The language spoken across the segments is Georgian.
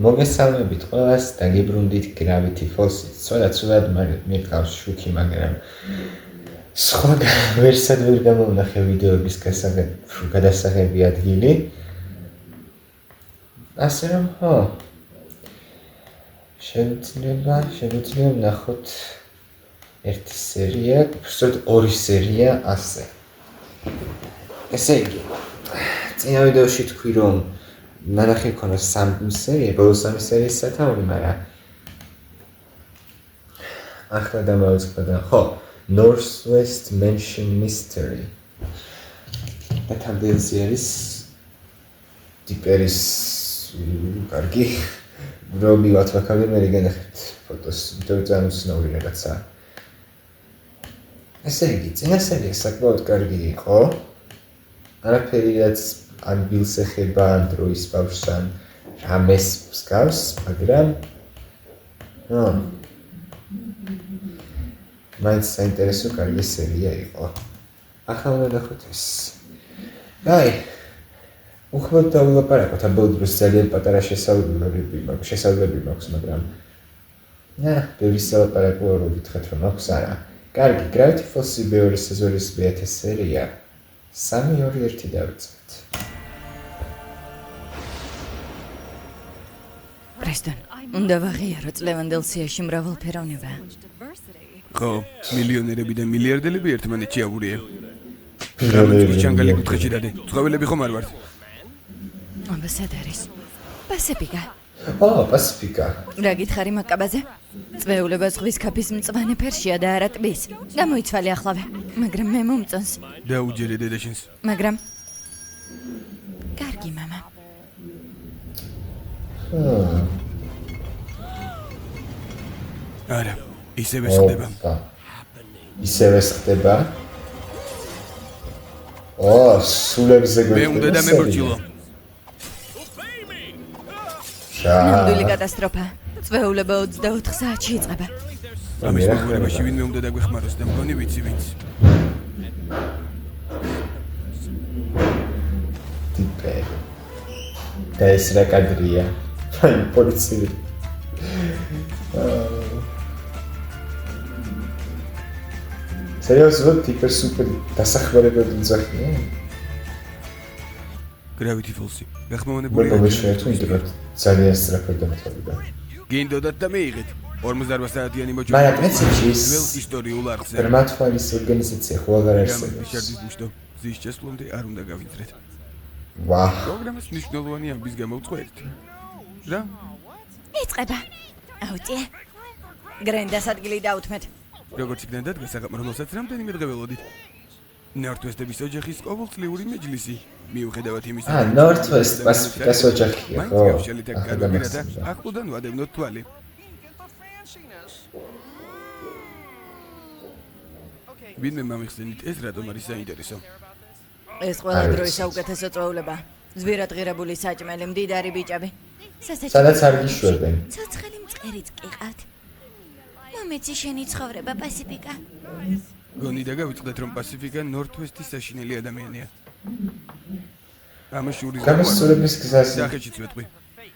მოგესალმებით ყველას და გიბრუნდით Gravity Falls-ით. ცუდად მიყავს შუქი, მაგრამ სხვა ვერსად ვერ გამოვნახე ვიდეოების გადასაღები ადგილი. ასე რომ, შეგვიძლია ვნახოთ ერთი სერია, უბრალოდ ორი სერია ასე. ესე იგი, წინა ვიდეოში თქვი, რომ ნანახი მქონდა სამი სერია, ბოლო სამი სერიის სათაური, მაგრამ ახლა დამავიწყდა, Northwest Mansion Mystery. და თამბელზი არის ტიპერის კარგი რომი ვათვაქავი მე რეგენახეთ ფოტოს, ვიდეო ძალიან რაღაცა. ესე იგი, წინა სერია საკმაოდ კარგი იყო. არაფერი რაც ან ბილს ეხება, ან დროის ბავშვს, ან რამეს მსგავს, მაგრამ მაინც საინტერესო კარგი სერია იყო. ახლა უნდა ნახოთ ეს. უხმოდ დავილაპარაკოთ ამ ბოლო დროს ძალიან პატარა შესაძლებლობები მაქვს, მაგრამ ბევრი სალაპარაკო რო გითხრათ რომ აქვს არა. კარგი, Gravity Falls-ი მეორე სეზონის მეათე სერია. 3-2-1 დავიწყეთ. Preston, უნდა ვაღიარო წლევანდელსიაში მრავალფეროვნება. ხო, მილიონერები და მილიარდელები ერთმანეთში ავურია. რამოწვის ჩანგალი კუთხეში დადე. ცხოველები ხომ არ ვართ? აბა სად არის? პასიფიკა. პასიფიკა. რა გითხარი მაკაბაზე? წვეულება ზღვის ქაფის მწვანე ფერშია და არა ტბის. გამოიცვალე ახლავე, მაგრამ მე მომწონს. დაუჯერე დედაშენს. მაგრამ კარგი მამა. არა, ისევე ხდება. ისევე ხდება. სულებზე მე უნდა დამემორჩილო. ნამდვილი კატასტროფა. წვეულება 24 საათში იწყება. ამის მოგვარებაში ვინმე უნდა დაგვეხმაროს და მგონი ვიცი ვინც. ტიპე. და ეს რა კადრია? პოლიცია. სერიოზულად ტიპე სუპერ დასახმარებელი ძახია? Gravity Falls-ი. გახმოვანებული ძალიან სწრაფად დამთავრდა. გინდოდათ და მეიღეთ. 48 საათიანი მოჭრა. მაგრამ პრინციპში ის ისტორიულ არხზე. პერმათვალის ორგანიზაცია ხო აღარ არსებობს. შარდის მუშტო. ზის ჩასვლამდე არ უნდა გავინძრეთ. პროგრამას მნიშვნელოვანი ამბის გამოვწყვეტთ. რა? იწყება. აუწია. გრენდას ადგილი დაუთმეთ. როგორც იქნა დადგა საღამო, რომელსაც რამდენიმე დღე ველოდით. Northwest-ების ოჯახის ყოველწლიური მეჯლისი. მიუხედავად იმისა, Northwest პასიფიკას ოჯახია, ხო? ახლოდან ვადევნოთ თვალი. ვინმე მომიხსენით ეს რატომ არის საინტერესო? ეს ყველა დროის საუკეთესო წვეულება. ზვირადღირებული საჭმელი, მდიდარი ბიჭები. სადაც არ გიშვებენ. ცოცხალი მწყერიც კი ყავთ. მომეცი შენი ცხოვრება პასიფიკა. გონი და გავიწყდეთ რომ პასიფიკა Northwest-ის საშინელი ადამიანია. ამაში ურის გამოსწორების გზას სახეშიც ვეტყვი.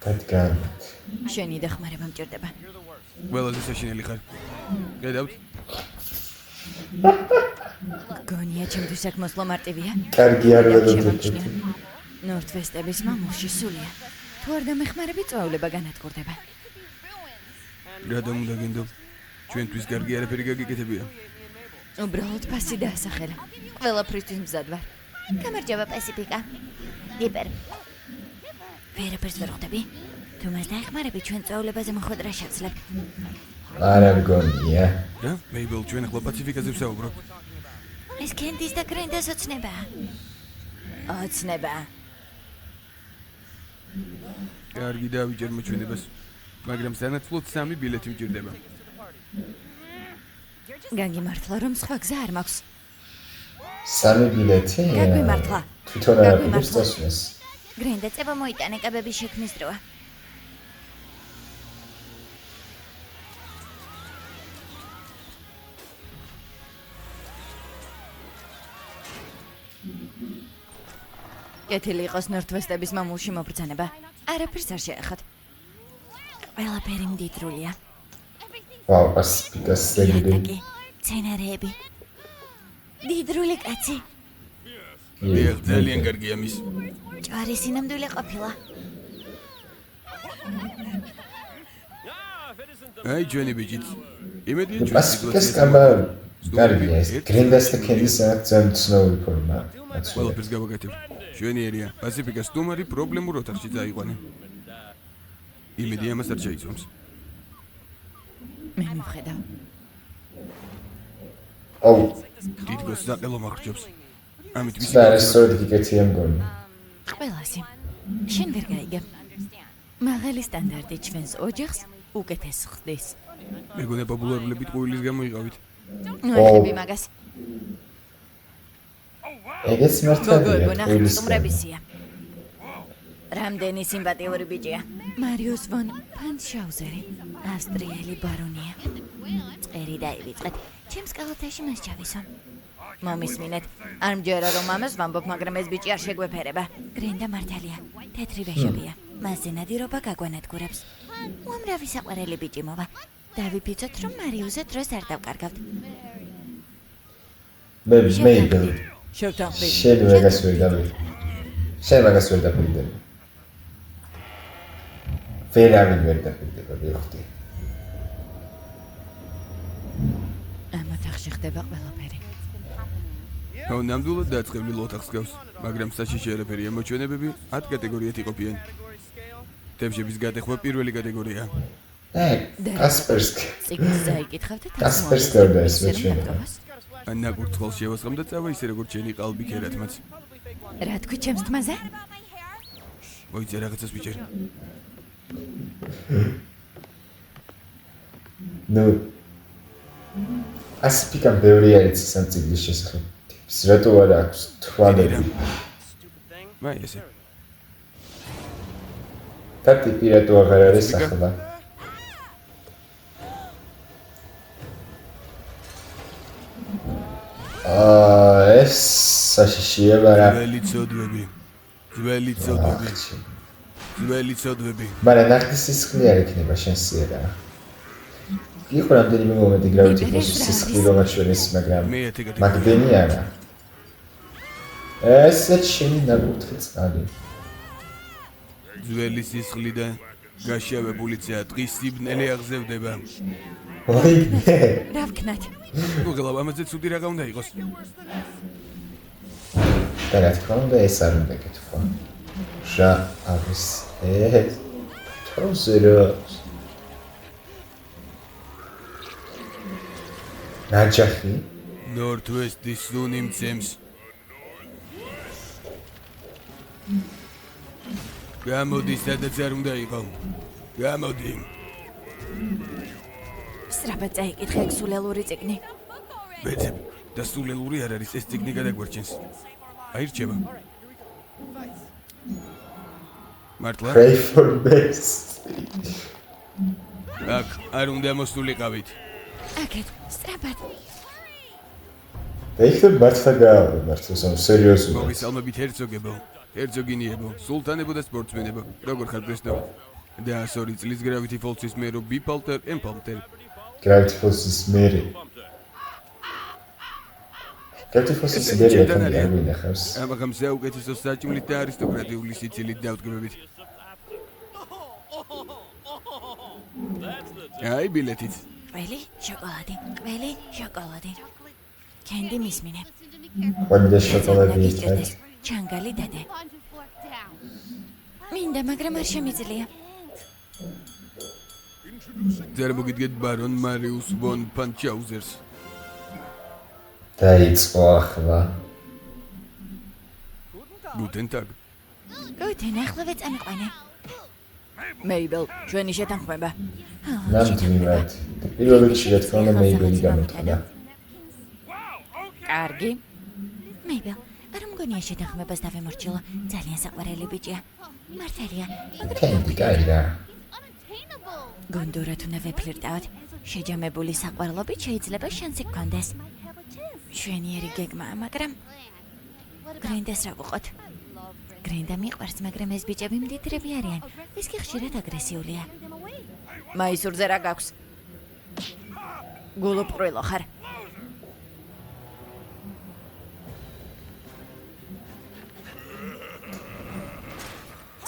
დადგანთ. შენი დახმარება მჭირდება. ყველაზე საშინელი ხარ. გადავთ. გონია ჩემთვის აქ მოსვლა მარტივია. კარგი არ ველოდებით. Northwest-ების მამულში სულია. თუ არ დამეხმარები წვეულება განადგურდება. რადგან უნდა გინდო? ჩვენთვის კარგი არაფერი გაგიკეთებია. უბრალოდ ფასი დაასახელა. ყველაფრისთვის მზად ვარ. გამარჯობა პასიფიკა. დიპერ. ვერაფერს ვერ ხვდები? თუ მას დაეხმარები ჩვენ წვეულებაზე მოხვედრა შევძლებ. არა მგონია. რა? მეიბელ ჩვენ ახლა პასიფიკაზე ვსაუბრობ. ეს კენდის და გრენდას ოცნება. ოცნება. კარგი დავიჯერ მოჩვენებას. მაგრამ სანაცვლოდ 3 ბილეთი მჭირდება. გაგიმართლა რომ სხვა გზა არ მაქვს. 3 ბილეთი? გაგიმართლა. თვითონ არ აქვს დასვენს. გრენდა წება მოიტანე კაბების შექმნის დროა. კეთილი იყოს Northwest-ების მამულში მობრძანება. არაფერს არ შეეხოთ. ყველაფერი მდიდრულია. ვაუ, პასიფიკას ზეგლი. იატაკი, მცენარეები. დიდრული კაცი. დიახ, ძალიან კარგია მის. ჭარი სინამდვილე ყოფილა. აი, ჩვენი ბიჭიც. იმედია პასიფიკას კაბა კარგია ეს. გრინდას და კენდის ძალიან ცნობილი ფორმა. ყველაფერს გავაკეთებ. შვენიერია. პასიფიკას სტუმარი პრობლემურ ოთახში წაიყვანე. იმედია მას არ შეიცვამს. მე მივხედავ. აუ, დიდგოს საყელო მახრჯობს. ამით ვისი და ეს სწორედ გიკეთია მგონი. ყველასი. შენ ვერ გაიგებ. მაღალი სტანდარტი ჩვენს ოჯახს უკეთეს ხდის. მეგონა პოპულარულებით ყუილის გამო იყავით. ნუეხები მაგას. ეგეც მართალია. გოგონა სტუმრებისია. რამდენი სიმპათიური ბიჭია. მარიუს ვონ ფანშაუზერი, ავსტრიელი ბარონია. წერი დაივიწყეთ. ჩემს კალათაში მას ჩავისვამ. მომისმინეთ, არ მჯერა რომ ამას ვამბობ, მაგრამ ეს ბიჭი არ შეგვეფერება. გრენდა მართალია, თეთრი ვეშებია. მასზე ნადირობა გაგვანადგურებს. უამრავი საყვარელი ბიჭი მოვა. დავიფიცოთ, რომ მარიუსზე დროს არ დავკარგავთ. მე იგივე. შევთანხმდით. შენ მაგას ვერ დავი. შენ მაგას ვერ დაფიქრდები. ვერავინ ვერ დაფიქრდება, ვიხდი. ამ ოთახში ხდება ყველაფერი. აუ, ნამდვილად დაწყევლილ ოთახს გავს, მაგრამ საშიში არაფერი ამოჩვენებები 10 კატეგორიად იყოფიან. თემშების გადახვა პირველი კატეგორიაა. კასპერსკი. წიგნს დაიკითხავ და კასპერსკი და ეს მეჩვენება. ან ნაკურთხალ შევასხამ და წავა ისე როგორც შენი ყალბი ქერათმაც. რა თქვი ჩემს თმაზე? მოიწე რაღაცას ვიჭერ. ნუ ასპიკამ ბევრი არის ამ წიგნის შესახებ. რატო არ აქვს თვალები? მაი ესე. და ტიპი რატო აღარ არის ახლა? ეს საშიშია, მაგრამ ძველი წოდვები. მაგრამ ნახტის სისხლი არ იქნება შენ სიერა. იყო რამდენიმე მომენტი Gravity Falls-ის სისხლი რომ აჩვენეს, მაგრამ მაგდენი არა. ესეც შენი ნაკურთხი წყალი. ძველი სისხლი და გაშავებული ცა დღის სიბნელე აღზევდება. ვაიმე. რა ვქნათ? გუგლა ამაზე ცუდი რაღა უნდა იყოს. და რა თქმა უნდა ეს არ უნდა გეთქვა. რა არის ეს? თორზეროს. ნაჯახი? ნორთვესტის სუნი მცემს. გამოდი, სადაც არ უნდა იყო. გამოდი. სწრაფად წაიკითხე სულელური წიგნი. ბეძებ და სულელური არ არის, ეს წიგნი გადაგვარჩენს. აირჩება. მართლა? Pray for best. აქ არ უნდა მოსულიყავით. აქეთ, სწრაფად. დაიხო მართლა მართლა სერიოზულად. მოგესალმებით ჰერცოგებო, ჰერცოგინიებო, სულთანებო და სპორტსმენებო. როგორ ხართ პრესტო? და 100 წლის Gravity Falls-ის მერო ბიპალტერ ემპალტერ. Gravity Falls-ის მერი. Gravity Falls-ის მერი არ მინახავს. ამაღამ საუკეთესო საჭმლით და არისტოკრატიული სიცილით დავტკბებით. აი ბილეთით. ყველი შოკოლადი. კენდი მისმინე. ვანილია შოკოლადი ის. ჩანგალი დადე. მინდა, მაგრამ არ შემიძლია. ზარმოგიდგეთ ბარონ მარიუს ვონ ფანშაუზერს. დაიწყო ახლა. გუტენ ტაგ. გუთენ ახლავე წამიყვანე. მეიბელ, ჩვენი შეთანხმება. ნამდვილად. პირველ რიგში რა თქმა უნდა მეიბელი გამოთქვა. კარგი. მეიბელ, არ მგონია შეთანხმებას დავემორჩილა. ძალიან საყვარელი ბიჭია. მართალია, მაგრამ კენდი კაირა. გონდორათ უნდა ვეფლირტავთ. შეჯამებული საყვარლობით შეიძლება შანსი გქონდეს. შვენიერი გეგმაა, მაგრამ გრენდას რა ვუყოთ? გრენდა მიყვარს, მაგრამ ეს ბიჭები მდიდრები არიან. ის კი ხშირად აგრესიულია. მაისურზე რა გაქვს? გულუბრყვილო ხარ?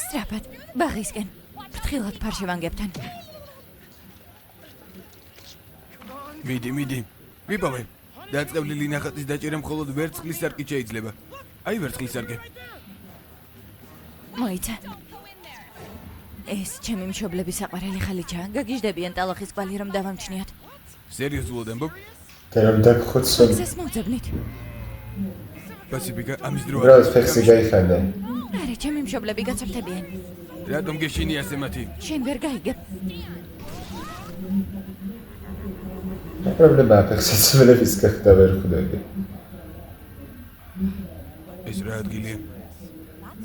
სწრაფად, ბაღისკენ. ფრთხილად ფარშევანგებთან. მიდი. ვიპოვე. დაწყევლილი ნახატის დაჭერა მხოლოდ ვერცხლის სარკით შეიძლება. აი ვერცხლის სარკე. მოიცა. ეს ჩემი მშობლების საყვარელი ხალიჩაა. გაგიჟდებიან ტალახის კვალი რომ დავამჩნიოთ. სერიოზულად ამბობ? და რომ დაგხოთ ეს მოძებნით. პასიფიკა ამის დრო უბრალოდ ფეხზე გაიხადე. არა, ჩემი მშობლები გაცრთებიან. რატომ გეშინი ასე მათი? შენ ვერ გაიგებ. პრობლემაა ფეხზე ცვლების გახდა ვერ ხვდები. ეს რა ადგილია?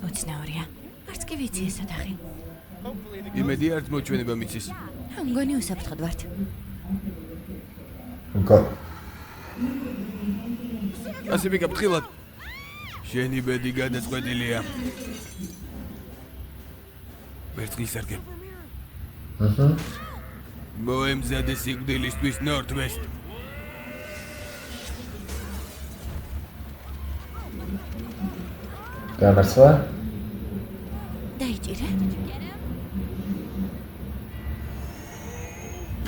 უცნაურია. არც კი ვიცი ეს ოთახი. იმედი არც მოჩვენება მიცის. მგონი უსაფრთხოდ ვართ. პასიფიკა ფრთხილად. შენი ბედი გადაწყვეტილია. ვერცხლის სარკე. მოემზადე სიკვდილისთვის ნორთვესტ. გამარცვა? დაიჭირე?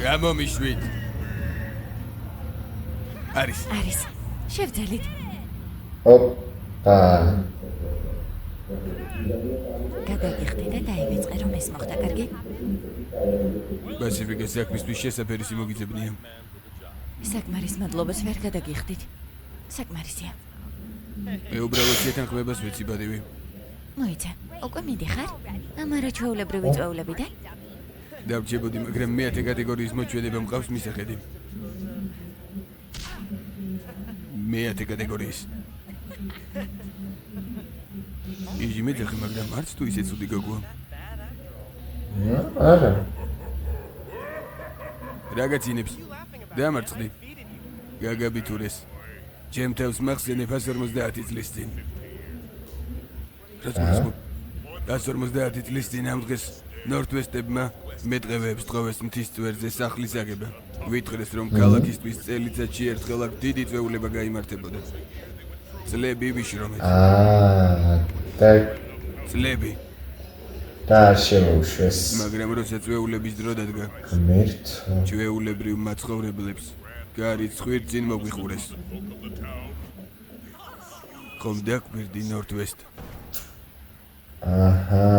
გამომიშვით. არის. შევძელით. ოპა. გადაგიხდი და დაივიწყე რომ ეს მოხდა, კარგი? პასიფიკა საქმისთვის შესაფერი სიმოგიძებნია. საკმარის მადლობას ვერ გადაგიხდით. საკმარისია. მე უბრალოდ შეთანხმებას ვიცი ბადივი. მოიცა, უკვე მიდიხარ? ამარა ჩვეულებრივი წვეულებიდან? დავჭებოდი, მაგრამ მეათე კატეგორიის მოჩვენება მყავს მისახედი. მეათე კატეგორიის. იჟი მეძახი, მაგრამ არც თუ ისე ცუდი გოგოა. არა. რაგაცინებს. დამარცხდი. გაგაბითურეს. ჩემ თავს მახსენებ 150 წლის წინ. რაც მოსკო. 150 წლის წინ ამ დღეს ნორთვესტებმა მეტყევეებს თხოვეს მთის წვერზე სახლის აგება. ვითხრეს რომ ქალაქისთვის წელიწადში ერთხელ აქ დიდი წვეულება გაიმართებოდა. წლები ვიშრომეთ. და წლები. და შემოუშვეს. მაგრამ როცა წვეულების დრო დადგა, ღმერთო. ჩვეულებრივ მაცხოვრებლებს გარი ცხვირწინ მოგვიხურეს. ხომ დაგვირდი ნორთვესტ. აჰა.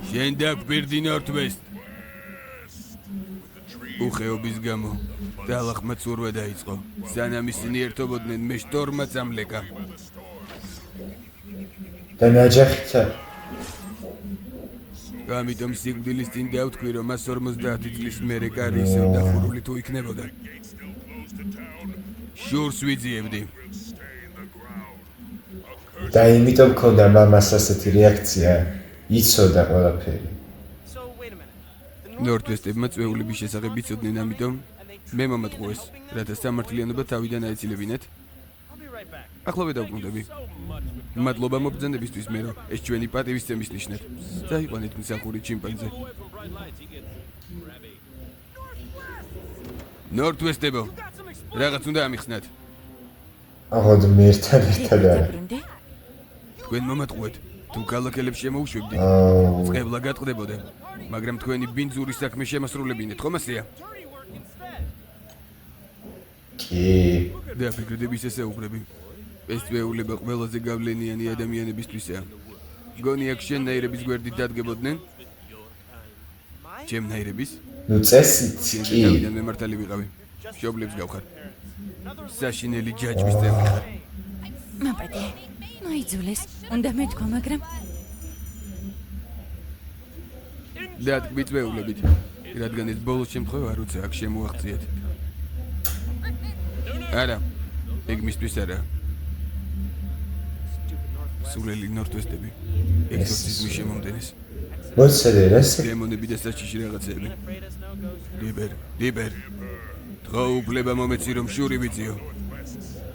შენ დაგვირდი ნორთვესტ. უხეობის გამო დალახმა ცურვა დაიწყო. სანამ ისინი ერთობოდნენ, მე შტორმა წამლეკა. და ნაჯახიცა. ამიტომ სიკვდილის წინ დავთქვი, რომ 150 წლის მერე კარი ისევ დახურული თუ იქნებოდა. შურს ვიძიებდი. და იმიტომ მქონდა მამას ასეთი რეაქცია. იცოდა ყველაფერი. ნორთვესტებმა წვეულების შესახებ იცოდნენ, ამიტომ მე მომატყუეს, რათა სამართლიანობა თავიდან აეცილებინეთ. ახლავე დავბრუნდები. მადლობა მობრძანებისთვის მერო, ეს ჩვენი პატივისცემის ნიშნად. დაიყვანეთ მსახური ჩიმპანზე. ნორთვესტებო, რაღაც უნდა ამიხსნათ. აღოდ მე ერთად არა. თქვენ მომატყუეთ, თუ ქალაქელებს შემოუშვებდით, წყევლა გატყდებოდა, მაგრამ თქვენი ბინძური საქმე შემასრულებინეთ, ხომ ასეა? კი. დაფიქრდები ესეუბრები. ეს წვეულება ყველაზე გავლენიანი ადამიანებისთვისაა. გონი აქ შენნაირების გვერდით დადგებოდნენ? ჩემნაირების? ნუ წესით კი. თავიდან მემართალი ვიყავი. მშობლებს გავხარ. საშინელი ჯაჭვის წევრი ხარ. მაპატე, მოიძულეს, უნდა მეთქვა, მაგრამ დადგმით წვეულებით, რადგან ეს ბოლოს შემთხვევა როცა აქ შემოაღწიეთ. არა, ეგ მისთვის არა. სულელი ნორთვესტები, ექსორციზმის შემომდენეს. მოცადე რასე? დემონები და საჩიში რაღაცები. ლიბერ. დღო უფლება მომეცი რომ შური ვიძიო.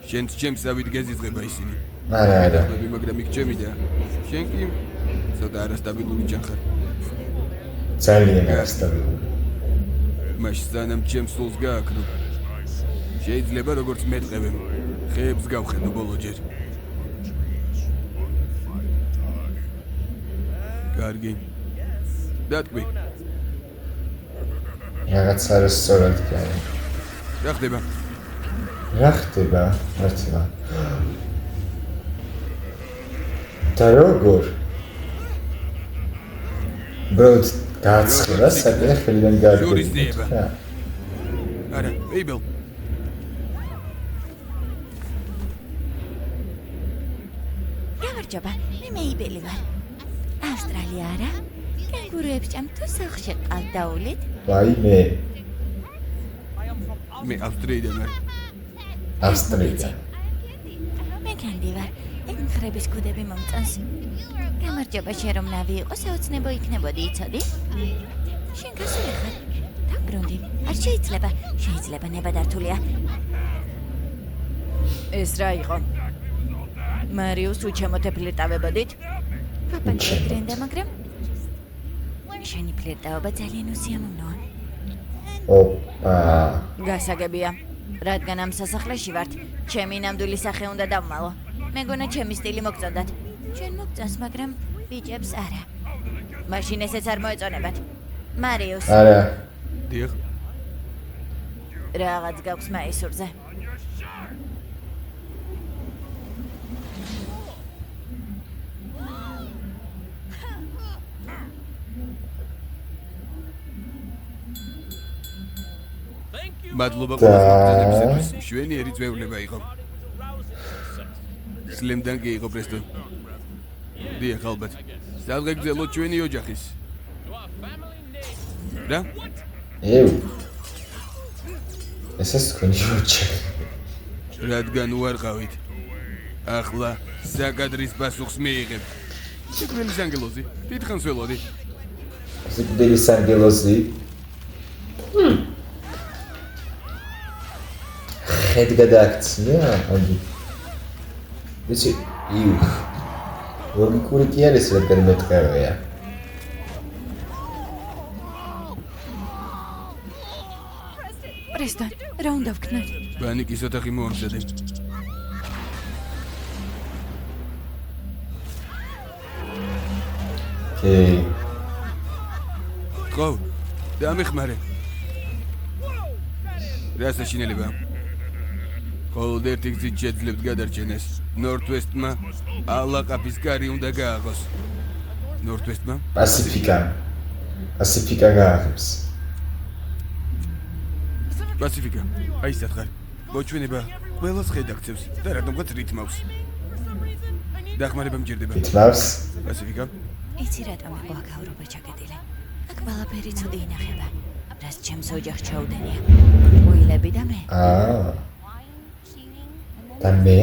შენც ჩემს ავით გეზიზღება ისინი. არა. მაგრამ იქ ჩემი და შენ კი ცოტა არასტაბილური ჯახარ. ძალიან არასტაბილური. მაშ სანამ ჩემს სულს გააქრო. შეიძლება როგორც მეტყევენ, ხეებს გავხედო ბოლოჯერ. კარგი. დათქვი. რაღაც არასწორად გაი. რა ხდება? რა ხდება? მართლა. და როგორ? ბროდ გააცხრა საკუთარ ხელიდან შურისძიება. გააგებდა. არა, ეიბელ. გამარჯობა, მე მეიბელი ვარ. ავსტრალია არა? კენგურუებს ჭამ თუ სახლში ყავთ დაულით? ვაი მე მე ავსტრიიდან ვარ. ავსტრია. მე კენდი ვარ. ეგ მხრების კუდები მომწონს. გამარჯობა, შენ რომ ნავი იყო, საოცნებო იქნებოდი, იცოდი? შენ გასული ხარ? დაბრუნდი. არ შეიძლება. შეიძლება ნებადართულია. ეს რა იყო? მარიუს უჩემოთე ფლირტავებოდით? პაპა გრენდა, მაგრამ შენი ფლირტაობა ძალიან უსიამოვნოა. ოპა. გასაგებია. რადგან ამ სასახლეში ვართ, ჩემი ნამდვილი სახე უნდა დავმალო. მეგონა ჩემი სტილი მოგწონდათ. ჩვენ მოგწონს, მაგრამ ბიჭებს არა. მაშინ ესეც არ მოეწონებათ. მარიუს, არა. დიახ. რაღაც გაქვს მაისურზე. მადლობა ყველასთვის. შვენიერი წვეულება იყო. სლემდან კი იყო პრესტონ. დიახ, ალბათ. სალგეგზელო ჩვენი ოჯახის. რა? ეუ. ესეც თქვენი ოჯახი. რადგან უარყავით. ახლა საკადრის პასუხს მიიღებ. სიკვდილის ანგელოზი, დიდხანს ველოდი. სიკვდილის ანგელოზი. ხედ გადააქცია? ანუ ვიცი, იუ. ლოგიკური კი არის, რადგან მეტყევია. პრესტონ, რა უნდა ვქნათ? პანიკის ოთახი მოამზადე. ოკეი. ხო, დამეხმარე. რა საშინელება? მხოლოდ ერთი გზით შეძლებთ გადარჩენას. ნორთვესტმა ალაყაფის კარი უნდა გააღოს. ნორთვესტმა? პასიფიკა. პასიფიკა გააღებს. პასიფიკა, აი სათხარ. მოჩვენება ყველას ხედაქცევს და რატომღაც რითმავს. დახმარება მჭირდება. ითმავს? პასიფიკა? იცი რატომ იყო აქ ავრობა ჩაკეტილი? აქ ყველაფერი ცუდი ინახება. რას ჩემს ოჯახს ჩაუდენია? უილები და მე. და მე?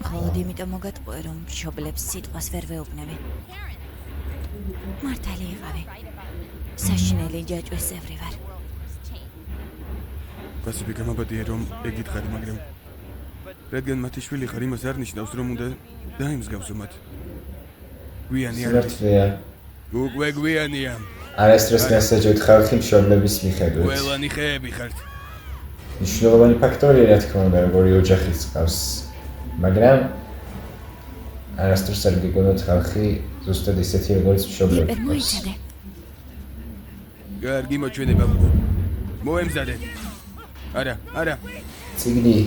მხოლოდ იმიტომ მოგატყუე, რომ მშობლებს სიტყვას ვერ ვეუბნები. მართალი იყავი. საშინელი ჯაჭვის წევრი ვარ. პასიფიკა მაბადია რომ ეგითხარი, მაგრამ რადგან მათი შვილი ხარ, იმას არ ნიშნავს, რომ უნდა დაიმსგავსო მათ. გვიანი არის. სმარტია. უკვე გვიანია. არასდროს განსაჯოთ ხალხი მშობლების მიხედვით. ყველანი ხეები ხართ. მნიშვნელოვანი ფაქტორია, რა თქმა უნდა, როგორი ოჯახიც ყავს. მაგრამ არასდროს არ გიგონოთ ხალხი ზუსტად ისეთი, როგორც მშობლები იპერ ყავს. მოიცადე. კარგი მოჩვენება. მოემზადე. არა. ციგნი.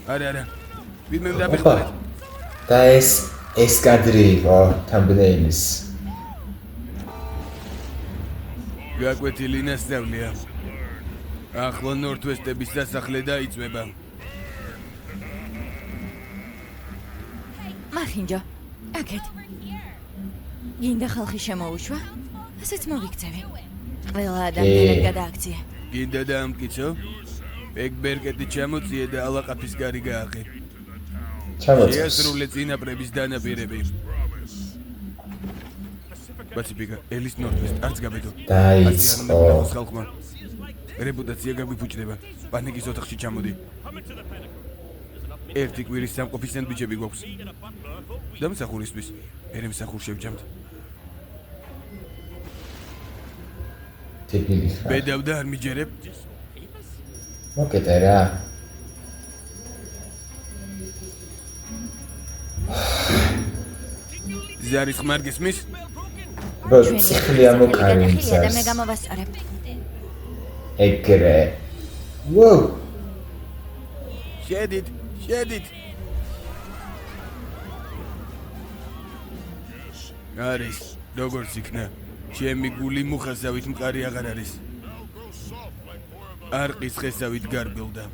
არა. ვინმე უნდა ოპა. მეხმარეთ. და ეს კადრი იყო thumbnail-ის. გაკვეთილი ნასწავლია. ახლა ნორთვესტების სასახლე დაიწვება. მახინჯო, აქეთ. გინდა ხალხი შემოუშვა? ასეც მოგიქცევი. ყველა ადამიანი გადააქცია. გინდა დაამტკიცო? ეგბერკეტი ჩამოწიე და ალაყაფის კარი გააღე. ჩამოწეს. შეასრულე წინაპრების დანაპირები. პასიფიკა, ელის ნორთვესტ არც გაბედო. დაიწყო. ხალხმა რეპუტაცია გაგვიფუჭდება. პანიკის ოთახში ჩამოდი. ერთი კვირის სამყოფის სენდვიჩები გვაქვს. და მსახურისთვის. მე მსახურს შევჭამთ. ტიპილი ხარ. ბედავ და არ მიჯერებ. მოკეტე რა. ზარის ხმარ გესმის? რო ციკლი ამოკარინცას. და მე გამოვასწორებ. ეგრე. ვოუ. შედით. არის, როგორც იქნა. ჩემი გული მუხაზავით მყარი აღარ არის. არყის ხესავით გარბილდა.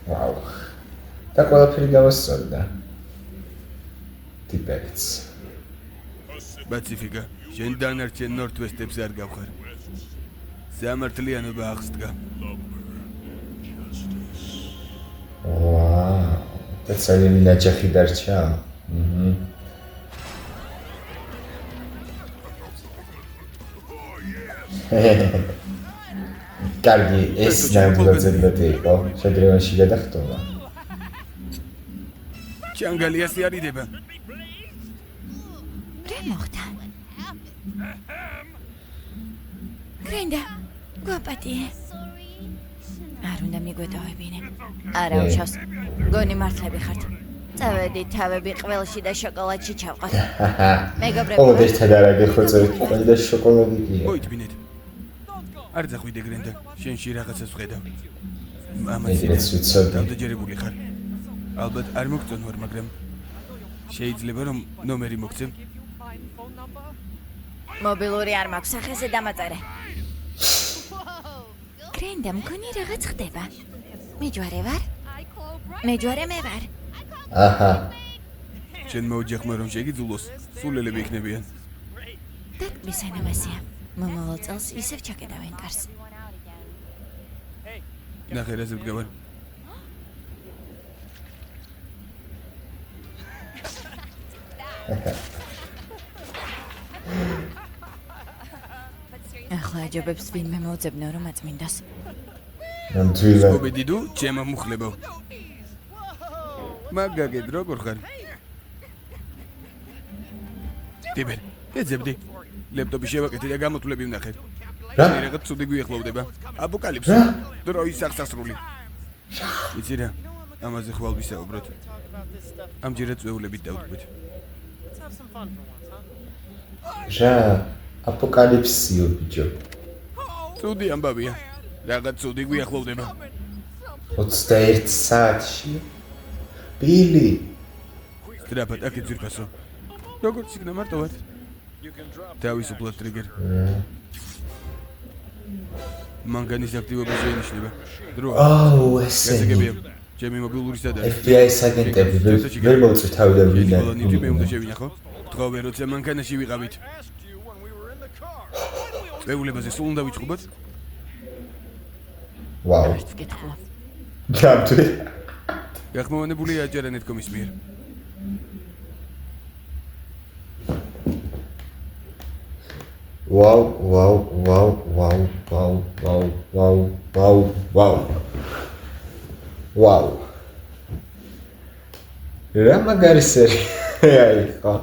ვაუ. და ყველაფერი დავასწორდა. ტიპებს. პაციფიკა, შენ დანარჩენ ნორთვესტებს არ გავხარ. სამართლიანობა აღსდგა. ვაუ. და ძალიან ნაჯახი დარჩა. კარგი, ეს ნამდვილად იყო. შედრევანში გადახტომა. ჩანგალიასი არიდება. რა მოხდა? გრენდა, გვაპატიე. არ უნდა მიგვეტოვებინე. არა უშავს. გონი მართლები ხართ. წავედი თავები ყველში და შოკოლადში ჩავყოთ. მეგობრებო. ყოველ ერთად არა გეხოცეთ, ყველი და შოკოლადი გია. მოიწმინეთ. არ ძახვიდე გრენდა, შენში რაღაცას ვხედავ. ეს ვიცოდი. დამჯერებული ხარ. ალბათ არ მოგწონ ვარ, მაგრამ შეიძლება რომ ნომერი მოგცე. მობილური არ მაქვს, სახეზე დამაწერე. გრენდა, მგონი რაღაც ხდება. მეჯვარე ვარ? მეჯვარე მე ვარ. აჰა. შენ მოუჯახმა რომ შეგიძულოს, სულელები იქნებიან. დათმის ანამასია. მომავალ წელს ისევ ჩაკეტავენ კარს. ნახე რა ზებგავარ. ახლა აჯობებს ვინმე მოუძებნო რომ აწმინდას. ნამდვილად. ობედიდუ, ჩემო მუხლებო. მაგაგედ როგორ ხარ? ტიბერ, ეძებდი. ლეპტოპი შევაკეთე და გამოთვლები ვნახეთ. რა? რაღაც ცუდი გვიახლოვდება. აპოკალიფსი. რა? დროის აღსასრული. იცი რა? ამაზე ხვალ ვისაუბროთ. ამჯერად წვეულებით დავტყვით. რა? აპოკალიფსიო ბიჭო. ცუდი ამბავია. რაღაც ცუდი გვიახლოვდება. 21 საათში. ბილი. სტრაფად აქეთ ძირფასო. როგორც იქნა მარტო ვარ. თავისუფლად ტრიგერ. მანგანის აქტივობის შეინიშნება. დრო. აუ, ესენი. გასაგებია. ჩემი მობილური სადაა? FBI-ის აგენტები ვერ მოუწევთ თავიდან ვინმე. მე უნდა შევინახო. თქვენ როცა მანქანაში ვიყავით. წვეულებაზე სულ უნდა ვიწყობოთ? ვაუ. ის კითხვა. გამთვლი. გახმოვანებულია აჯარანეთკომის მიერ. ვაუ, ვაუ, ვაუ, ვაუ, ვაუ, ვაუ, ვაუ, ვაუ, ვაუ. ვაუ. რა მაგარი სერია იყო.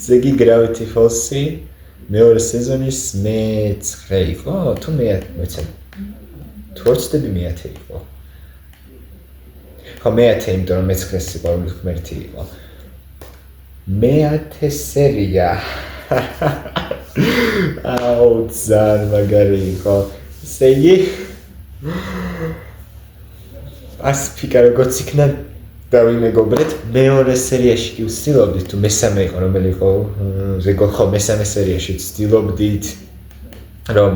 ზეგი Gravity Falls-ი მეორე სეზონის მე-9 იყო, თუ მე-10. თუ 20-ები მე-10 იყო. ხო მე-10, იმიტომ რომ მე-9 სიყვარული ღმერთი იყო. მე-10 სერია. აუ, ძალიან მაგარი იყო. ესე იგი პასიფიკა როგორც იქნა დავიმეგობრეთ, მეორე სერიაში კი ვცდილობდით, თუ მესამე იყო, რომელი იყო, ზეგო ხო მესამე სერიაში ვცდილობდით, რომ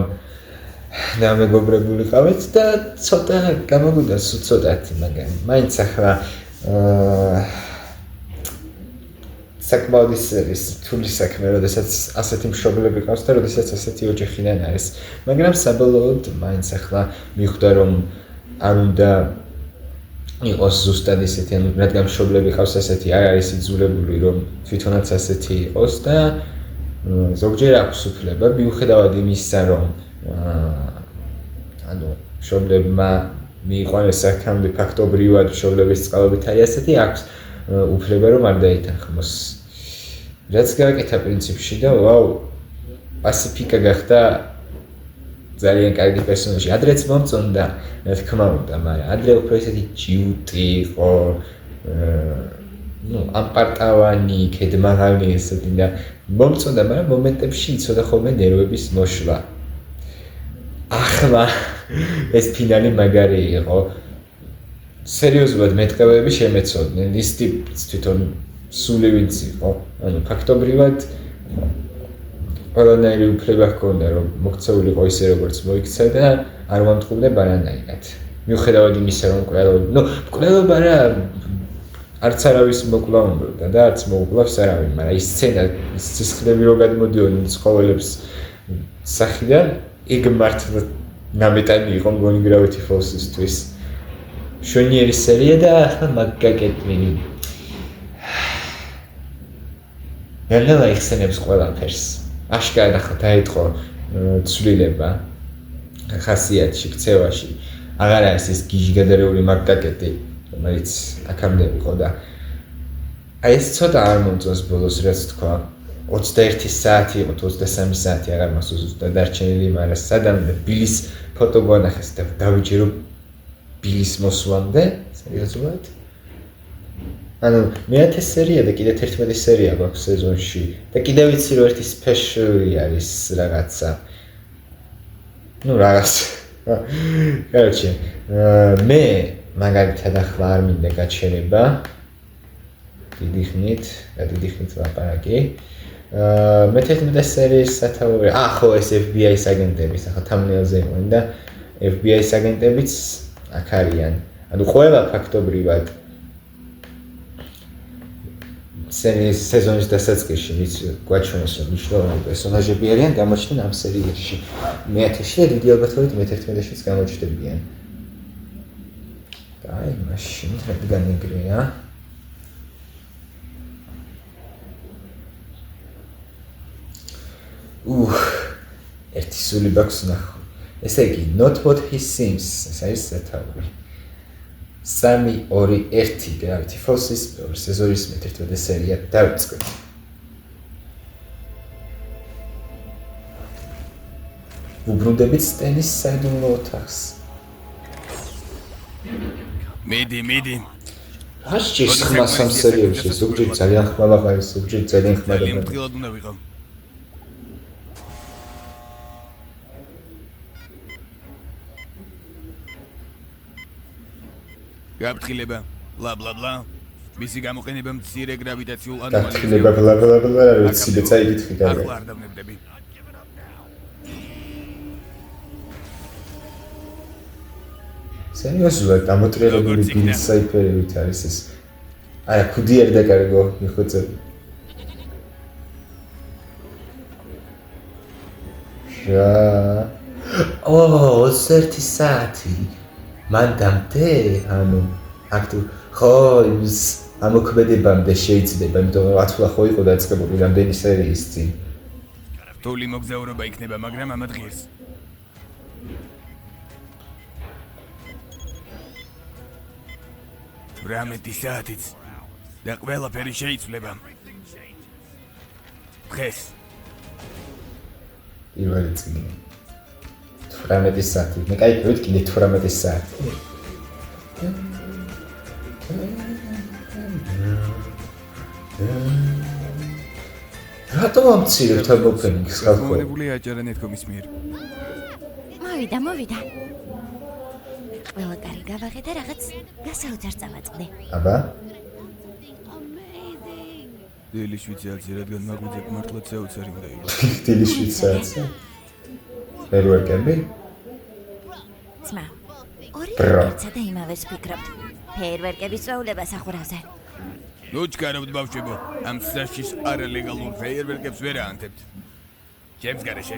დამეგობრებულიყავით და ცოტა გამოგვიდა ცოტათი, მაგრამ მაინც ახლა საკმაოდ ის რთული საქმე, როდესაც ასეთი მშობლები ყავს და როდესაც ასეთი ოჯახიდან არის. მაგრამ საბოლოოდ მაინც ახლა მიხვდა რომ არ უნდა იყოს ზუსტად ისეთი, ანუ რადგან მშობლები ყავს ასეთი, არ არის იძულებული რომ თვითონაც ასეთი იყოს და ზოგჯერ აქვს უფლება, მიუხედავად იმისა რომ ანუ მშობლებმა მიიყვანეს აქამდე ფაქტობრივად მშობლების წყალობით აი ასეთი აქვს უფლება რომ არ დაითანხმოს. რაც გააკეთა პრინციპში და ვაუ პასიფიკა გახდა ძალიან კარგი პერსონაჟი. ადრეც მომწონდა, რა თქმა უნდა, მაგრამ ადრე უფრო ესეთი ჯიუტი იყო, ამპარტავანი, ქედმაღალი ესეთი და მომწონდა, მაგრამ მომენტებში იცოდა ხოლმე ნერვების მოშლა. ახლა ეს ფინალი მაგარი იყო. სერიოზულად მეტყევები შემეცოდნენ, ის ტიპიც თვითონ სული ვინც იყო. ანუ ფაქტობრივად ყველანაირი უფლება ჰქონდა რომ მოქცეულიყო ისე როგორც მოიქცა და არ მომთხოვდა არანაირად. მიუხედავად იმისა რომ მკვლელობა რა არც არავის მოკლავდა და არც მოუკლავს არავინ, მაგრამ ის სცენა, ის სისხლები რო გადმოდიოდნენ ცხოველებს სახიდან, იქ მართლა ნამეტანი იყო მგონი Gravity Falls-ისთვის. შვენიერი სერია და ახლა მაგგაკეტვინი. ნელა იხსენებს ყველაფერს. აშკარად ახლა დაიწყო ცვლილება ხასიათში, ქცევაში. აღარ არის ეს გიჟგადარეული მაგგაკეტი, რომელიც აქამდე იყო და აი ეს ცოტა არ მომწონს ბოლოს რაც თქვა 21 საათი იყო, 23 საათი აღარ მასუს და დარჩენილი, მაგრამ სადამდე ბილის ფოტო გვანახეს და დავიჯერო ბილის მოსვლამდე, სერიოზულად. ანუ მე-10 სერია და კიდე 11 სერია გვაქვს სეზონში და კიდე ვიცი რომ ერთი სპეშალი არის რაღაცა. რაღაც. Короче, მე მაგალითად ახლა არ მინდა გაჩერება. დიდი ხნით ლაპარაკი. მე-11 სერიის სათაური. ხო, ეს FBI-ის აგენტების, ახლა thumbnail-ზე იყვნენ და FBI-ის აგენტებიც აქ არიან. ანუ ყველა ფაქტობრივად სეზონის დასაწყისში ვის გვაჩვენეს რომ მნიშვნელოვანი პერსონაჟები არიან გამოჩნდნენ ამ სერიაში. მე-10-ში და დიდი ალბათობით მე-11-შიც გამოჩნდებიან. და აი მაშინ რადგან ეგრეა. ერთი სული ბაქს ნახო. ესე იგი, not what he seems, ეს არის სათაური. 3-2-1 Gravity Falls-ის პირველი სეზონის მე-11 სერია დავიწყეთ. უბრუნდებით სტენის საიდუმლო ოთახს. მიდი. რა შეჭირს ხმას ამ სერიალში? ზოგჯერ ძალიან ხმალაღალი, ზოგჯერ ძალიან ხმალაღალი. მტყილად უნდა ვიყო. გაფრთხილება, ბლა. მისი გამოყენება მცირე გრავიტაციულ ანომალიებს. გაფრთხილება, ბლა, რა ვიცი, და წაიგითხი კარგად. ახლა არ დავნებდები. სერიოზულად დამოტრიალებული ბილის საიფერებით არის ეს. არა, ქუდი არ დაკარგო, მიხვეწე. რა. 21 საათი. მანდამდე, ანუ აქტუ ხო ის ამოქმედებამდე შეიძლება, იმიტომ რომ ათვლა ხო იყო დაწყებული რამდენი სერიის წინ. რთული მოგზაურობა იქნება, მაგრამ ამა დღეს. რამეთი საათიც და ყველაფერი შეიცვლება. დღეს. პირველი წელი. 18 საათი. მე кайფობთ კიდე 18 საათი. რატომ ამცირებთ ამ ოპენინგს ხალხო? მოგვანებულია აჭარანეთკომის მიერ. მოვიდა. ყველა კარი გავაღე და რაღაც გასაოცარ წავაწყდე. აბა? დილი შვიცარცი, რადგან მაგვიძებ მართლაც საოცარი უნდა იყოს. დილი შვიცარცი? ფერვერკები? ძმა, ორი კაცსა და იმავეს ვფიქრობთ. ფერვერკების სწავლება სახურავზე. ნუ ჩქარავთ ბავშვებო, ამ საშიშ არალეგალურ ფეიერვერკებს ვერ აანთებთ. ჩემს გარეშე.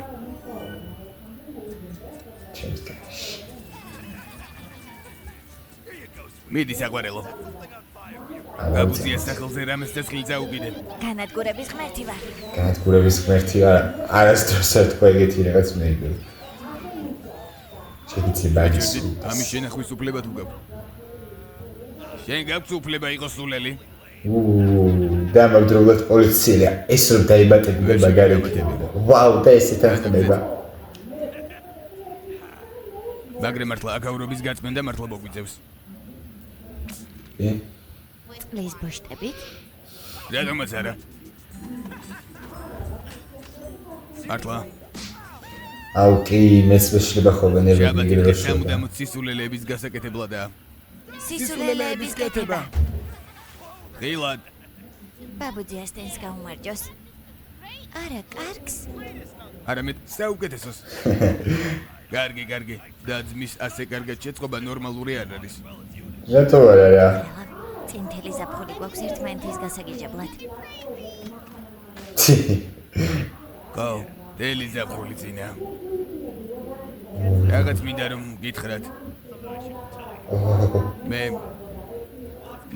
მიდი საყვარელო. გაბუზიას სახელზე რამეს წესხილი წაუგიდე. განადგურების ღმერთი ვარ. განადგურების ღმერთი ვარ. არასდროს არ თქვა ეგეთი რაღაც მეიგო. შეიძლება ის ამის შენახვის უფლება თუ გაქვს? შენ გაქვს უფლება იყოს სულელი? დამაგდროულად პოლიცია ეს რომ დაიბატებოდა მაგარი ვაუ და ესეთ ახდება მაგრამ მართლა აკავრობის გაწმენდა მართლა მოგვიწევს. წყლის ბოშტებით? რატომაც არა? მართლა აუ კი მეც შეიძლება ხოლმე შაბათი ნებები სამუდამოდ სისულელეების გასაკეთებლადაა. სისულელეების კეთება. ღილად ბაბუძიას ტენს გაუმარჯოს. არა, კარგს. არამედ საუკეთესოს. კარგი, და ძმის ასე კარგად შეწყობა ნორმალური არ არის. რატო არა წინთელი ზაფხული გვაქვს ერთმანეთის გასაგიჟებლად. ხო, დელი ზაფხული წინა. რაღაც მინდა რომ გითხრათ.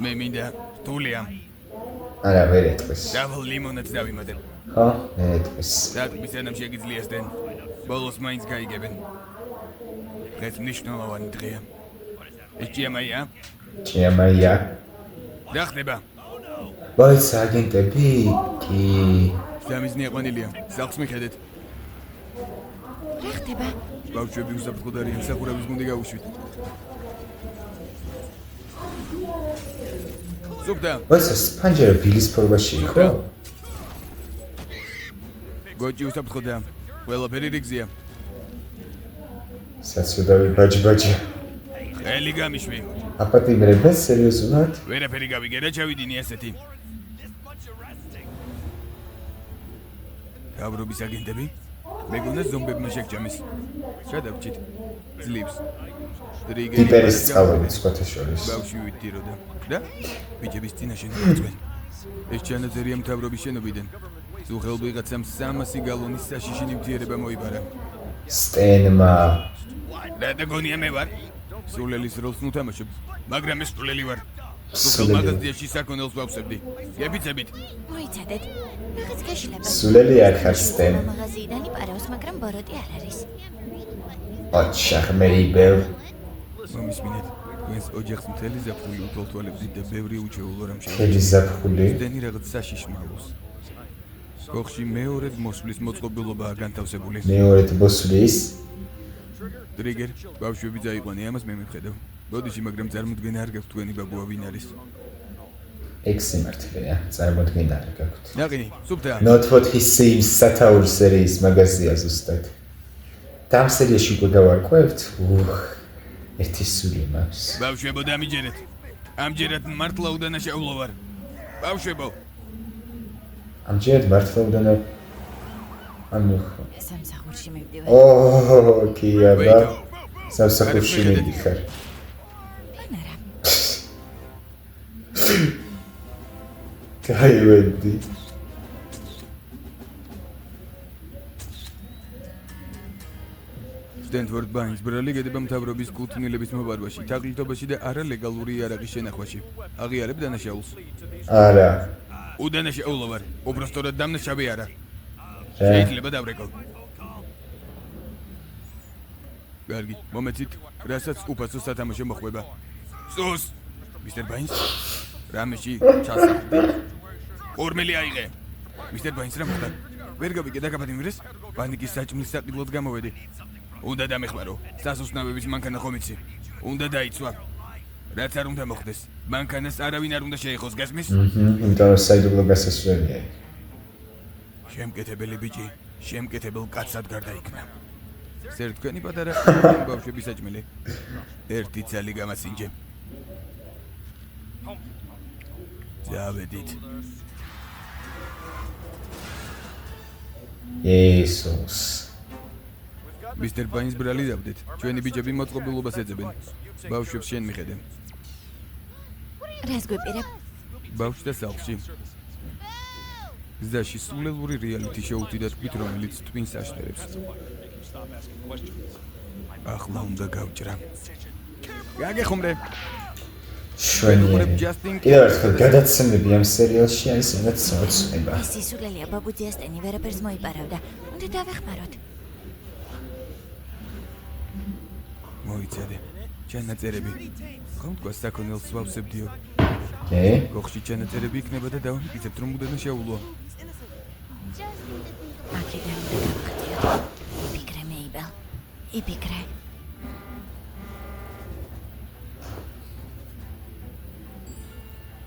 მე მინდა თულია. არა ვერ ეთქვის დაბლ ლიმონადს დავიმატებ. ხო ვერ ეთქვის დაგმის ენამ შეგიძლიასდნენ. ბოლოს მაინც გაიგებენ. ეს მნიშვნელოვანი დღეა. ეს ჭიამაია? ჭიამაია რა ხდება? ვაიც აგენტები კი სამიზნე ყვანილია. სახლს მიხედეთ. რა ხდება? ბავშვები უსაფრთხოდ არიან, სახურავის გუნდი გაუშვით. ზოგდა ვაიც სპანჯერა ბილის ფორმაში ხო? გოჯი უსაფრთხოდაა. ყველაფერი რიგზია. საცუდავი ბაჯი ხელი გამიშვი. აპატიმრება სერიოზულად? ვერაფერი გავიგე რა ჩავიდინი ასეთი. გავრობის აგენტები? მეგონა ზომბებმა შეგჭამის. გადავჭით. ძლივს. ტიპერის სწავლები სხვათა შორის. ბავშვი ვიტიროდა. და ბიჭების წინაშე ნაცვლენ. ეს ჩანაწერია მთავრობის შენობიდან. ზუხელ ვიღაცამ 300 გალონის საშიში ნივთიერება მოიბარა. სტენმა და გონია მე ვარ. სულელის როლს ნუთამაშებ, მაგრამ ეს სულელი ვარ. ზუხელ სულელი. მაღაზიაში საქონელს ვავსებდი. გებიცებით. მოიცადეთ. რაღაც გაშლება. სულელი არ ხარ სტენ მაღაზიიდან იპარავს, მაგრამ ბოროტი არ არის. ოჩახ მეიბელ მომისმინეთ. ეს ოჯახს მთელი ზაფხული უთვალთვალებდით და ბევრი უჩვეულო რამ ხელი შეუძლია. ზაფხული დენი რაღაც საშიში მალოს. კოხში მეორედ მოსვლის მოწყობილობაა განთავსებული. მეორედ ბოსვლის ტრიგერ, ბავშვები წაიყვანე, ამას მე მივხედავ. ბოდიში, მაგრამ წარმოდგენა არ გაქვთ თქვენი ბაბუა ვინ არის. ექსი მართლია წარმოდგენა არ გაქვთ ნაყინი, სუფთა. not what he seems სათაური სერიის მაგაზია ზუსტად და ამ სერიაში უკვე გავარკვევთ ერთი სული მაქვს ბავშვებო დამიჯერეთ. ამჯერად მართლა უდანაშაულო ვარ. ბავშვებო, ამჯერად მართლა უდანა ანუ სამსახურში მივდივარ. კი აბა სამსახურში მიდიხარ ან არა. გაივედი სტენფორდ ბაინს ბრალი გედება მთავრობის კუთვნილების მოპარვაში, თაღლითობაში და არალეგალური იარაღის შენახვაში. აღიარებ დანაშაულს. არა უდანაშაულო ვარ. უბრალოდ დამნაშავე არა. რა შეიძლება დავრეკო. კარგი, მომეცით, რასაც უფასო სათამაშო მოხვება. სუს, მისტერ ბაინს. რამეში ჩასახდი. ორმელი აიღე. მისტერ ბაინს რა მოხდა? ვერ გავიგე და გაბადიმრეს. პანიკის საჭმლის საყიდლოდ გამოვედი. უნდა დამეხმარო. სასუსნავების მანქანა ხომ იცი? უნდა დაიცვა. რაც არ უნდა მოხდეს. მანქანას არავინ არ უნდა შეეხოს, გასმის? იმიტომ რომ საიდუმლო გასასვლელია შემკეთებელი ბიჭი, შემკეთებელ კაცად გარდაიქნა. სერ თქვენი პატარა ბავშვების საჭმელი. ერთი ცალი გამასინჯე. დავედით. იესოს მისტერ ბაინს ბრალი დავდეთ. ჩვენი ბიჭები მოწყობილობას ეძებენ. ბავშვებს შენ მიხედენ. რას გვეპირებ? ბავშვთა სახლში. გზაში სულელური რეალიტი შოუთი და თქვით, რომელიც ტვინს აშტერებს. ახლა უნდა გავჭრა. გაგეხუმრე. შვენიერი კიდევ ერთხელ გადაცემები ამ სერიალში არის რაღაც მოწმება ეს სისულელია ბაბუძიას ტენი ვერაფერს მოიპარავდა. უნდა დავეხმაროთ. მოიცადე. ჩანაწერები. ხომ თქვა საქონელს ვავსებდიო. კი. გოხში ჩანაწერები იქნება და დავამტკიცებთ რომ უდანა შეულოა. აქედან უნდა გავახციოთ. იფიქრე მეიბელ. იფიქრე.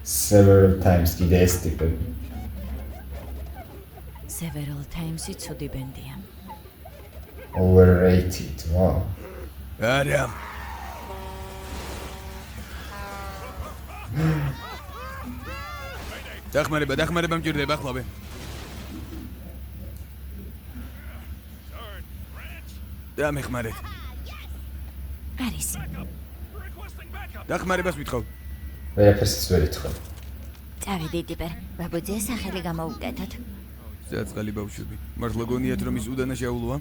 Several times კიდე ეს ტიპები. Several times-ი ცუდი ბენდია. Overrated. Wow. არა. დახმარება მჭირდება ახლავე. დამეხმარეთ. არის. დახმარებას ვითხოვ. ვერაფერს ვერ ითხოვ. წავედი ტიპერ. ბაბუძე სახელი გამოუკეთოთ. საწყალი ბავშვები. მართლა გონიათ რომ ის უდანა შეულოა?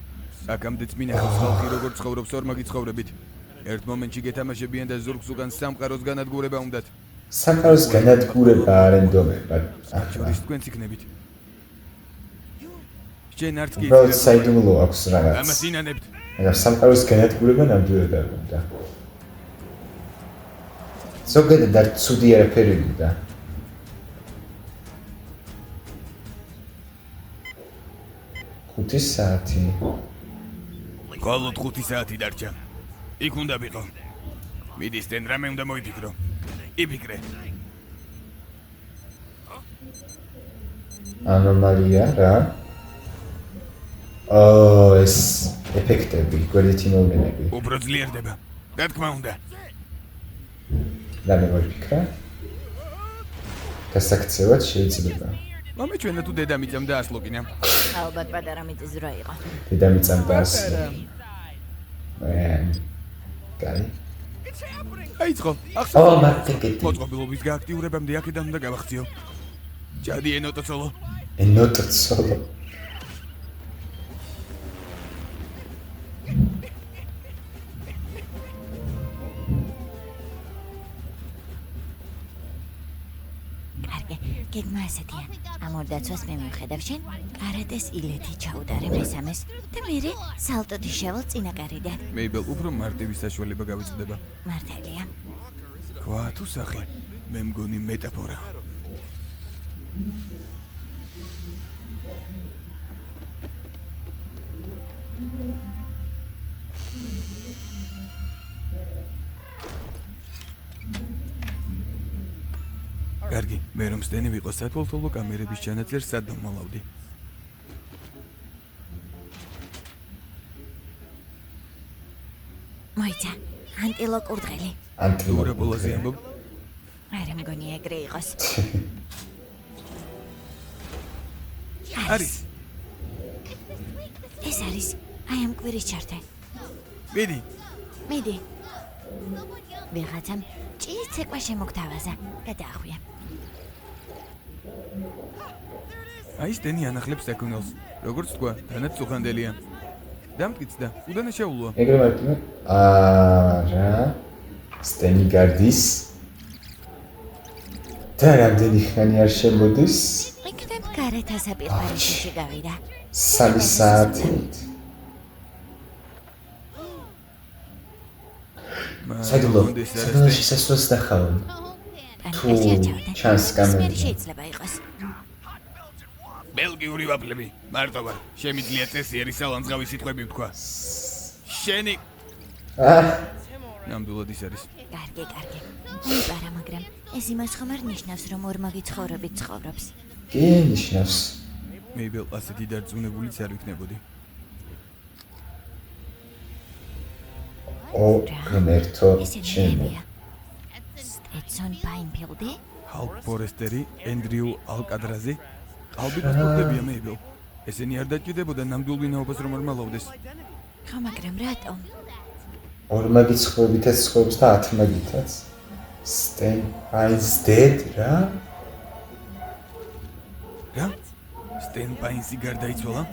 აქამდეც მინახავს ხალხი როგორ ცხოვრობს ორმაგი ცხოვრებით. ერთ მომენტში გეთამაშებიან და ზურგს უკან სამყაროს განადგურება უნდათ. სამყაროს განადგურება არენდომება. შორის თქვენც იქნებით. შენ არც კი უბრალოდ საიდუმლო აქვს რაღაც. ამას ინანებთ. მაგრამ სამყაროს განადგურება ნამდვილად არ უნდა. ზოგადად არ ცუდი არაფერი უნდა. ხუთი საათი. მხოლოდ 5 საათი დარჩა. იქ უნდა ვიყო. მიდის თან რამე უნდა მოიფიქრო. იფიქრე. ანომალია რა? ეს ეფექტები, გვერდითი მოვლენები. უფრო ძლიერდება. რა თქმა უნდა. და მე ვიფიქრე. გასაქცევად შეიძლება. მომეჩვენა თუ დედამიწამ დაასლოკინა. ალბათ პატარა მიწის ძრა იყო. დედამიწამ დაასლო. კაი. აიწყო. მარტიკეტი. მოწყობილობის გააქტიურებამდე აქედან უნდა გავახციო. ჯადი ენოტოცოლო. ენოტოცოლო. კარგი, გეგმა ასეთია. ამ ორ დაცვას მე მივხედავ შენ, კარატეს ილეთი ჩაუდარე მესამეს და მერე სალტოდი შევალ წინაკარიდან. მეიბელ უფრო მარტივი საშუალება გავიწდება. მართალია. ქვა თუ სახე, მე მგონი მეტაფორა. კარგი, მე რომ სტენი ვიყო სათვალთვალო კამერების ჩანაწერს სად დამალავდი. მოიცა, ანტილო კურდღელი. დურა ბოლაზე ამბობ. არა მგონი ეგრე იყოს. არის. ეს არის, აი ამ კვირის ჩართე. მიდი. მიდი. ვიღაცამ ჭიც ეკვა შემოგთავაზა. გადაახვია. აი სტენი ანახლებს საქონელს. როგორც თქვა, თანაც წუხანდელია. დამტკიცდა, უდანა შეულოა. ეგრე მარტივი. არა. სტენი გარდის. და რამდენი ხანი არ შემოდის? იქნებ გარეთ ასაპირ პარიზში გავიდა. 3 საათით. საიდუმლო შესასვლელს ნახავენ. თუ ჩანს კამერა. შეიძლება იყოს. ბელგიური ვაფლები, მარტო ვარ. შემიძლია წესიერი სალანძღავი სიტყვები ვთქვა. შენი ნამდვილად ის არის. კარგი. მიპარა, მაგრამ ეს იმას ხომ არ ნიშნავს, რომ ორმაგი ცხოვრობით ცხოვრობს. კი ნიშნავს. მეიბელ ასეთი დარწმუნებულიც არ ვიქნებოდი. ღმერთო ჩემო. სტეტსონ პაინფილდი? ჰალკ ფორესტერი, ენდრიუ ალკადრაზი, ალბიტოსტებია მეიბელ. ესენი არ დაჭირდებოდა ნამდვილ ვინაობას რომ არ მალავდეს. ხო, მაგრამ რატომ? ორმაგი ცხოვრებითაც ცხოვრობს და 10 მაგითაც. Stan Pines dead რა? რა? Stan Pines-ი გარდაიცვალა?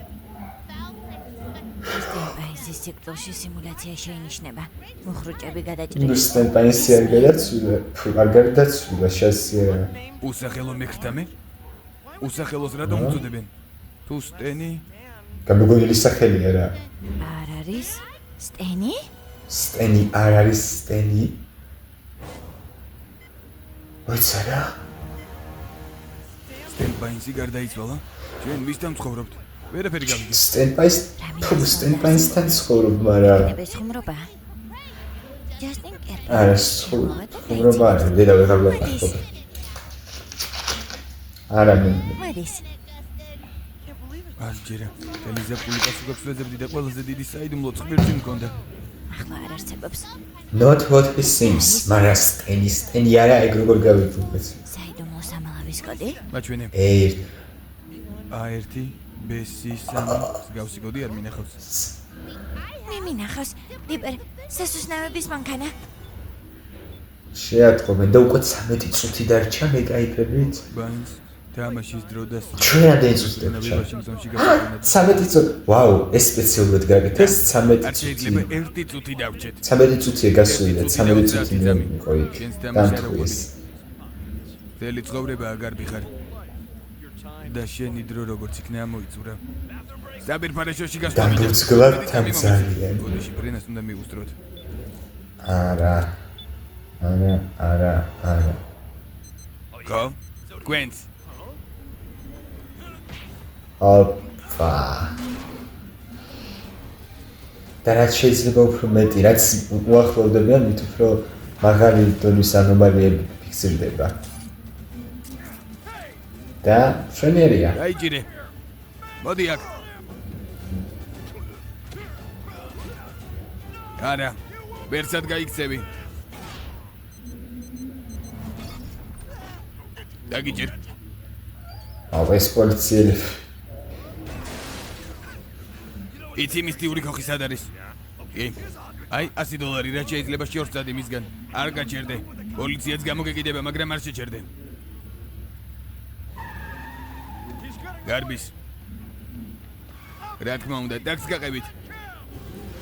Stan Pines-ის სიკვდილში სიმულაცია შეინიშნება. მუხრუჭები გადაჭრილი. Stan Pines-ი არ გადაცვლა, შესაძლოა. უსახელო მეკრთამე? უსახელოს რატომ უწოდებენ? თუ Stan-ი? გამოგონილი სახელია რა. არ არის? Stan-ი? სტენი არ არის სტენი. ვაიცარა? სტენბაინსი გარდაიცვალა? ჩვენ მისთან ცხოვრობთ. ვერაფერი გავიგე. სტენბაინსთან ცხოვრობ, მაგრამ ეს ხუმრობა. ჯასტინ კერპი. არა, ხუმრობა არა, დედა ვეღარ ვაყავ. არა მე. მოდის. ასჯერა. ელიზა პული პასუხებს ვეძებდი და ყველაზე დიდი საიდუმლო წვირთი მქონდა. ახლა არ არსებობს. Not what it seems. მაგრამ სტენი არა, ეგ როგორ გავიგებთ? საიდუმლო სამალავის კოდი? მაჩვენე. A1 B3 გავსი კოდი არ მინახავს. მე მინახავს. დიპერ, სასუსნავების მანქანა. შეატყობენ და უკვე 13 წუთი დარჩა მე გაიფრებით. ბაინს თამაშის დრო და ჩვენ ამდენი წუთი დარჩა. ვაშინგტონში გასაგებია. 13 წუთი. ვაუ, ეს სპეციალურად გაკეთეს 13 არ შეიძლება 1 წუთი დავჭეთ. 13 წუთია გასული და 13 წუთი იყო იქ. დამთხოვეს. ძელი ცხოვრებაა გარბი ხარ. და შენი დრო როგორც იქნა მოიწურა. საბირფარეშოში გასწავლე. დამბუცგლად თამცალიან. გოდიში პრენას უნდა მიუსწროთ. არა. ხო? გვენც. ოპა. და რაც შეიძლება უფრო მეტი, რაც უახლოვდებიან, მით უფრო მაღალი დონის ანომალიები ფიქსირდება. და შენერია. დაიჭირე. მოდი აქ. არა. ვერცად გაიქცევი. დაგიჭირ. აუ ეს პოლიციელები. იცი მისტიური ხოხი სად არის? კი. აი $100 რა შეიძლება შეორცადე მისგან. არ გაჩერდე. პოლიციაც გამოგეკიდება, მაგრამ არ შეჩერდე. გარბის. რა თქმა უნდა, დაგს გაყევით.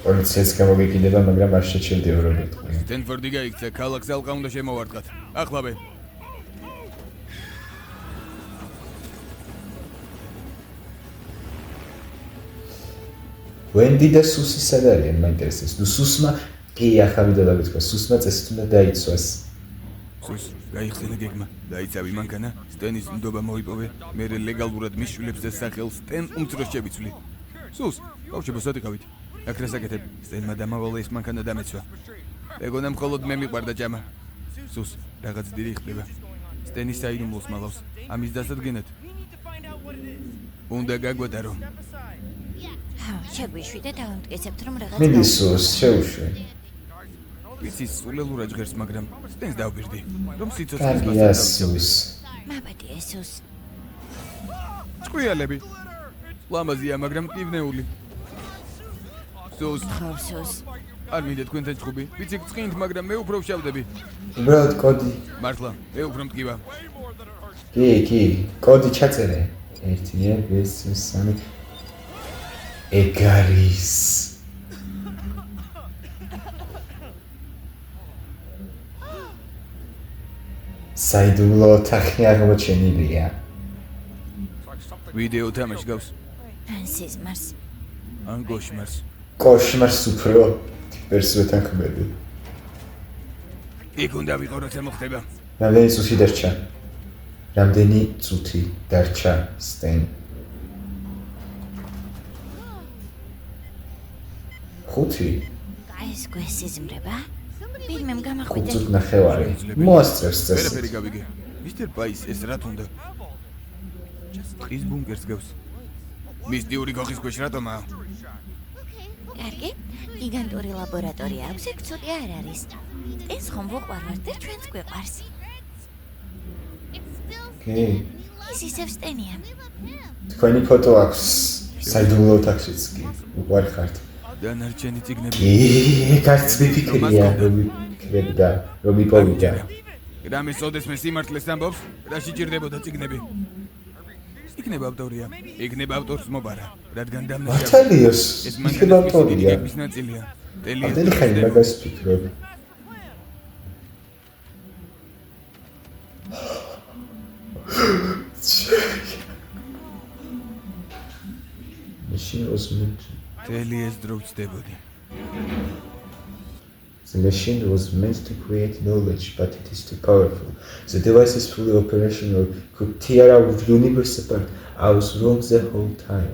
პოლიციაც გამოგეკიდება, მაგრამ არ შეჩერდეო როგორ თქვა. სტენფორდი გაიქცა, ქალაქს ალყა უნდა შემოვარტყათ. ახლავე. ვენდი და სუსი სად არიან, მაინტერესებს. ნუ სუსმა კი ახავიდა და გითხრა, სუსმა წესით უნდა დაიცვას. სუს, გაიხსენე გეგმა. დაიცავი მანქანა, სტენის ნდობა მოიპოვე, მერე ლეგალურად მის შვილებს და სახელს სტენ უმცროს შევიცვლი. სუს, ბავშვებო სად იყავით? აქ რა საკეთებ? სტენმა დამავალა ეს მანქანა დამეცვა. ეგონა მხოლოდ მე მიყვარდა ჭამა. სუს, რაღაც დიდი ხდება. სტენის საიდუმლოს მალავს. ამის დასადგენად. უნდა გაგვეტარო. შეგვიშვი და დავამტკიცებთ, რომ რაღაც მიდი სუს, შეუშვი. ვიცი, სულელურად ჟღერს, მაგრამ სტენს დავბირდი, რომ სიცოცხლის კარგია სუს. მაბადი ესუს. ჭკვიალები. ლამაზია, მაგრამ ტივნეული. სუს, ხავსუს. არ მინდა თქვენთან ჭუბი. ვიცი, წყინთ, მაგრამ მე უფრო ვშავდები. უბრალოდ კოდი. მართლა, მე უფრო მტკივა. კი, კოდი ჩაწერე. 1 2 3 ეგ არის. საიდუმლო ოთახი აღმოჩენილია. ვიდეო თამაში გავს. ან სიზმარს. ან გოშმარს. კოშმარს უფრო ტიპერს ვეთანხმები. იქ უნდა ვიყო, როცა მოხდება. რამდენი წუთი დარჩა? რამდენი წუთი დარჩა სტენ? 5 ეს გვესიზმრება? ვინმემ 5 გამახვიდა. წუთი ნახევარი. მოასწრებს წესით. ვერაფერი გავიგე. მისტერ პაის ეს რა თუნდა? ტყის ბუნკერს გავს. მისტიური ხოხის ქვეშ რატომაა? კარგი. გიგანტური ლაბორატორია აქვს, ეგ ცოტი არ არის. ეს ხომ ვუყვარვართ და ჩვენც გვიყვარს. კი. ის ისევ სტენია. თქვენი ფოტო აქვს საიდუმლო ოთახშიც კი. უყვარ ხართ. დანარჩენი წიგნები. ეგ არც მიფიქრია, რომ მიფიქრებდა, რომ მიპოვიდა. რამე სოდესმე სიმართლეს ამბობს, რა შეჭirdებოდა წიგნები. იქნება ავტორია, იქნება ავტორს მობარა, რადგან დამნაშავე. მართალიოს, ეს იქნება მანქანა ავტორია. გეგმის ნაწილია. ამდენი ხანი მაგას ფიქრობ. მაშინ ოსმენთ. ტელი ეს დრო ვწდებოდი. The machine was meant to create knowledge, but it is too powerful. The device is fully operational, could tear our universe apart. I was wrong the whole time.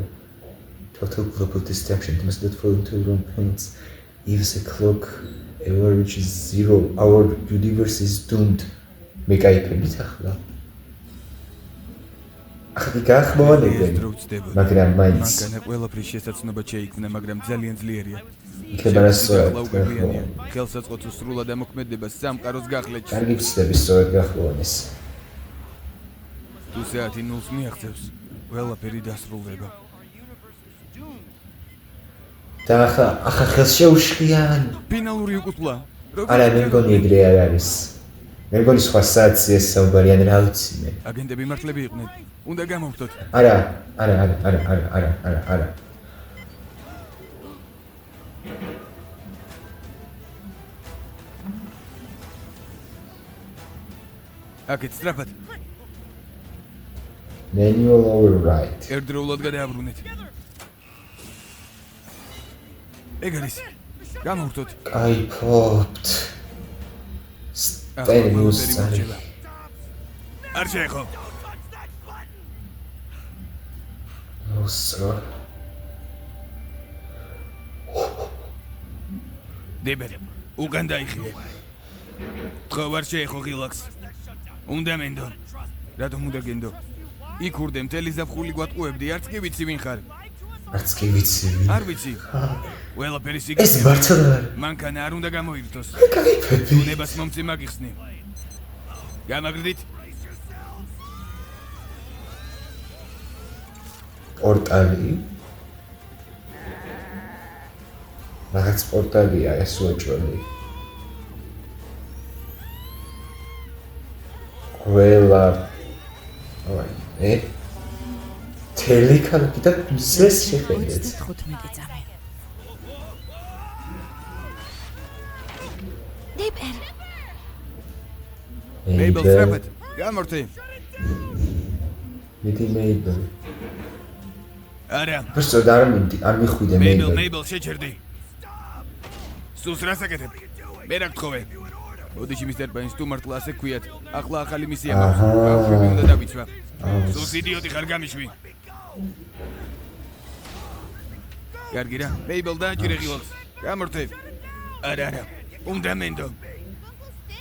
Total global destruction must not fall into wrong hands. If the clock ever reaches zero, our universe is doomed. მეკაიფებით ახლა. ახლა გახმოვანებენ, მაგრამ მაინც მანქანა ყველაფრის შესაძლებლობა შეიქმნა, მაგრამ ძალიან ძლიერია. იქნება სწორად. ხელსაწყოთო სრულად ამოქმედება სამყაროს გახლეჩს. კარგი ვცდები სწორად გახმოვანეს. თუ საათი ნულს მიაღწევს, ყველაფერი დასრულდება. და ახლა ხელს შეუშლიან. ფინალური უკუთვლა. არა, მე მგონი ეგრე არ არის. მე მგონი სხვა საათზე საუბარი ან რა ვიცი მე. აგენტები მართლები იყვნენ. უნდა გამოვხდოთ. არა. აქეთ სწრაფად. Manual override. ერთდროულად გადააბრუნეთ. ეგ არის. გამოვხდოთ. კაიფობთ. სტენიუს წარი. არ შეეხო. უსრო. დებერ. უკან დაიხიე. ხო არ შეეხო ღილაკს. უნდა მენდო. რატომ უნდა გენდო? იქ ურდე მთელი ზაფხული გვატყუებდი, არც კი ვიცი ვინ ხარ. არც კი ვიცი. არ ვიცი. ყველაფერი სიგრძე. ეს მართლა არ. მანქანა არ უნდა გამოირთოს. კაიფები. უნებას მომწი მაგიხსნი. გამაგრდით. პორტალი. რაღაც პორტალია ეს უეჭველი. ყველა თელიქალკი და მზეს შეხედეთ. 35 წამი. დებერ. მეიბელ სწრაფად. გამორთი. მიდი მეიბელ. არა. просто არ მიხვიდე მეიბელ. მეიბელ შეჭერდი. სულს რასაკეთებ? მე რა გთხოვე? ოდიში მისტერ პაინს თუ მართლა ასე ქვიათ. ახლა ახალი მისია მაქვს. ბავშვები უნდა დავიცვა. სულს იდიოტი ხარ გამიშვი. კარგი რა. მეიბელ დააჭირე ღილაკს. გამორთე. არა. უნდა მენდო.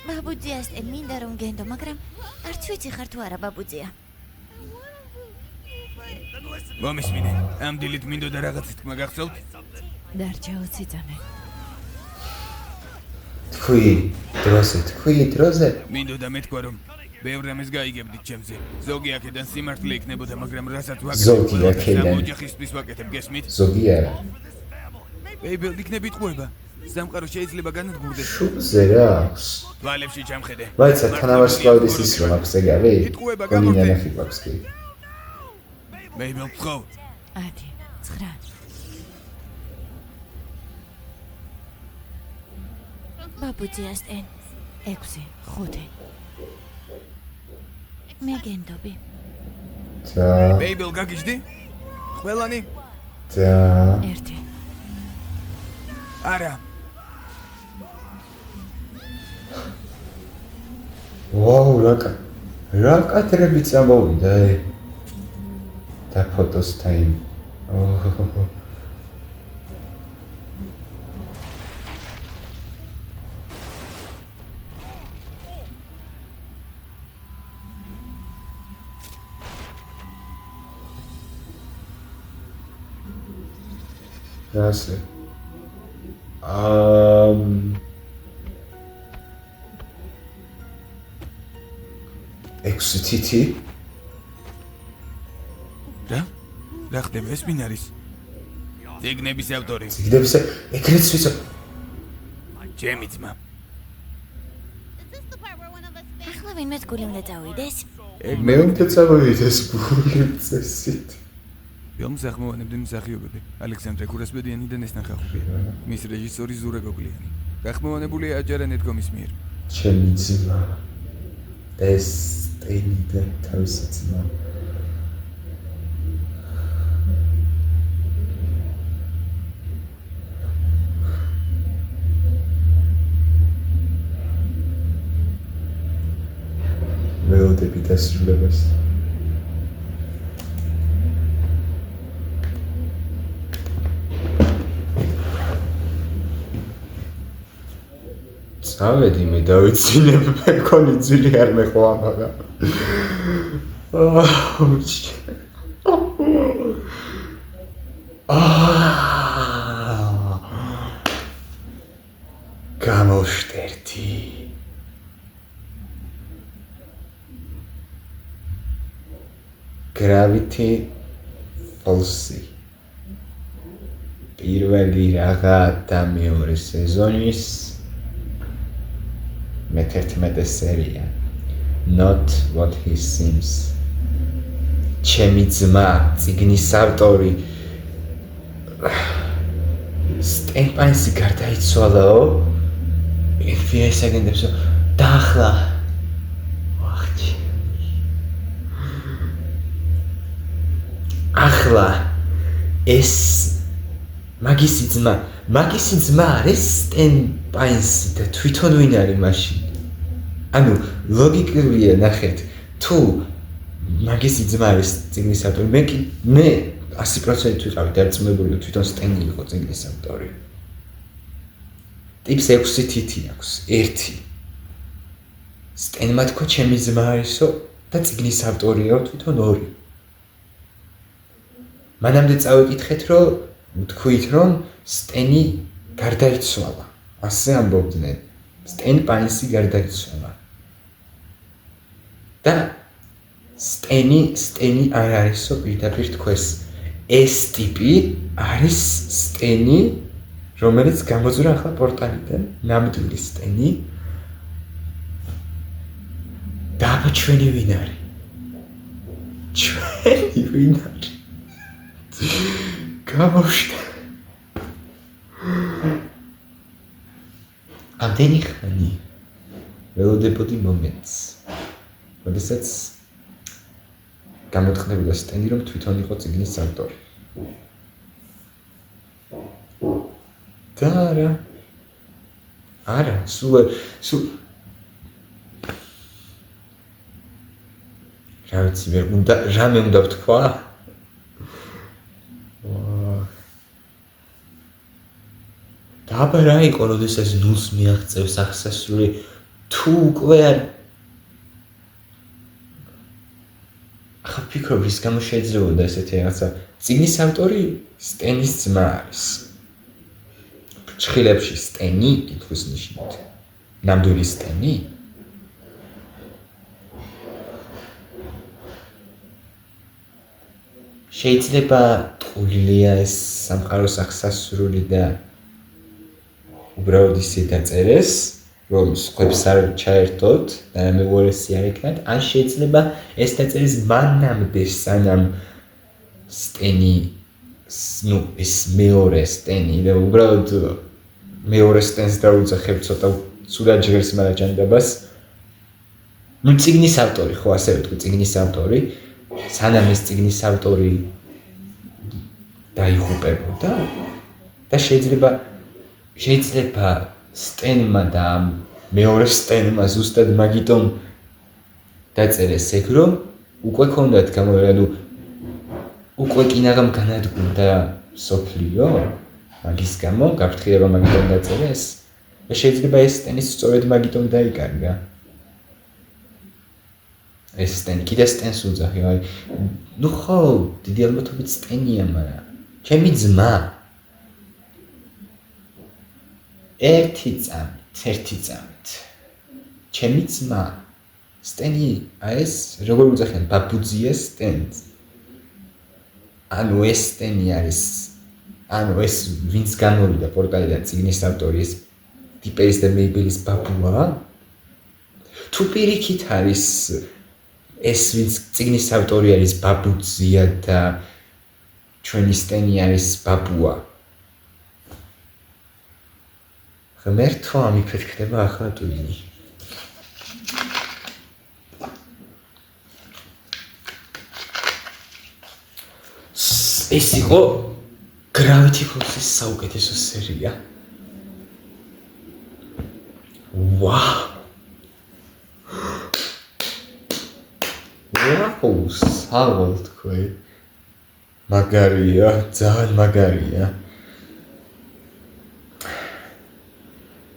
ბაბუძიას მინდა რომ გენდო, მაგრამ არც ვიცი ხარ თუ არა ბაბუძია. მომისმინე. ამ დილით მინდოდა რაღაცის თქმა გახსოვთ? დარჩა 20 წამი. თქვი დროზე. მინდოდა მეთქვა რომ ბევრ რამეს გაიგებდით ჩემზე. ზოგი აქედან სიმართლე იქნებოდა, მაგრამ რასაც ზოგი აქედან. ოჯახისთვის ვაკეთებ, გესმით? ზოგი არა. მეიბელ იქნებით ყובה. სამყარო შეიძლება განადგურდეს. შუბზე რა აქვს? ვალებში ჩამხედე. მაიცა თანავარსკვლავედის ის რომ აქვს ეგარი? იტყუება გონი გამორთე. ნახი გვაქვს კი. მეიბელ ხო. 10, 9. ბაბუძიას 6, 5. მე გენდობი. და მეიბელ გაგიჟდი? ყველანი? და 1. არა. ვაუ, რა კადრები წამოვიდა და ფოტოს ტაიმ. რასე? ექსიტი? რა ხდება ეს ვინ არის? ციგნების ავტორი. ეგრეც ვიცი. ჩემი ძმა. ახლა ვინმე გული უნდა წავიდეს? მე უნდა წავიდეს გულწესით. ფილმს ახმოვანებდნენ მსახიობები ალექსანდრე კურასბედიანი და ნესტან ხახუპია. მის რეჟისორი ზურა გოგლიანი. გახმოვანებულია აჯარა ნეტკომის მიერ. ჩემი ძმა. ეს ტენი და თავისი ძმა. დასრულებას. წავედი მე დავიცინებ მე მქონი ძვილი არ მეყვა მაგრამ გამოშტერდი Gravity Falls პირველი რაღა და მეორე სეზონის მე-11 სერია Not What He Seems ჩემი ძმა წიგნის ავტორი Stan Pines-ი გარდაიცვალაო FBI-ს აგენდებსო და ახლა ახლა ეს მაგისი ძმა არის Stan Pines-ი და თვითონ ვინ არის მაშინ ანუ ლოგიკურია ნახეთ თუ მაგისი ძმა არის წიგნის ავტორი მე 100% ვიყავი დარწმუნებული თვითონ Stan-ი იყო წიგნის ავტორი ტიპს 6 თითი აქვს 1 Stan-მა თქვა ჩემი ძმა არისო და წიგნის ავტორია თვითონ 2 მანამდე წავიკითხეთ რომ თქვით რომ Stan-ი გარდაიცვალა ასე ამბობდნენ Stan Pines-ი გარდაიცვალა და Stan-ი არ არისო პირდაპირ თქვეს ეს ტიპი არის Stan-ი რომელიც გამოძვრა ახლა პორტალიდან ნამდვილი Stan-ი და აბა ჩვენი ვინ არის ჩვენი ვინ არის გამოშთა ამდენი ხანი ველოდებოდი მომენტს როდესაც გამოთქმებოდა Stan-ი რომ თვითონ იყო წიგნის ავტორი და არა სულ რა ვიცი რამე უნდა ვთქვა და აბა რა იყო როდესაც ნულს მიაღწევს აღსასრული თუ უკვე ახლა ფიქრობ რის გამო შეიძლებოდა ესეთი რაღაცა წიგნის ავტორი Stan-ის ძმა არის ჭხილებში Stan-ი კითხვის ნიშნით ნამდვილი Stan-ი შეიძლება ტყუილია ეს სამყაროს აღსასრული და უბრალოდ ისე დაწერეს, რომ სხვებს არ ჩაერთოთ და მეორესი არ ეკნათ, ან შეიძლება ეს დაწერეს მანამდე, სანამ Stan-ი, ეს მეორე Stan-ი და უბრალოდ მეორე Stan-ს დაუძახებ ცოტა სულად ჟღერს მარაჯანდაბას. წიგნის ავტორი, ხო ასე ვთქვი, წიგნის ავტორი, სანამ ეს წიგნის ავტორი დაიღუპებოდა და შეიძლება Stan-მა და მეორე Stan-მა ზუსტად მაგიტომ დაწერეს ეგ რომ უკვე ქონდათ გამოვიდო უკვე კინაღამ განადგურდა სოფლიო მაგის გამო გაფრთხილება მაგიტომ დაწერეს და შეიძლება ეს Stan-ის სწორედ მაგიტომ დაიკარგა ეს Stan კიდე Stan-ს უძახი აი ნუ ხო დიდი ალბათობით Stan-ია მაგრამ ჩემი ძმა ერთი წამით ჩემი ძმა Stan-ი ეს როგორ უძახიან ბაბუძია Stan-ს ანუ ეს Stan-ი არის ანუ ეს ვინც გამოვიდა პორტალიდან წიგნის ავტორი ეს ტიპერის და მეიბელის ბაბუა თუ პირიქით არის ეს ვინც წიგნის ავტორი არის ბაბუძია და ჩვენი Stan-ი არის ბაბუა ღმერთო ამიფეთ ხდება ახლა ტვინი ეს იყო Gravity Falls-ის საუკეთესო სერია ვაუ ხალხო თქვი. მაგარია, ძალიან მაგარია.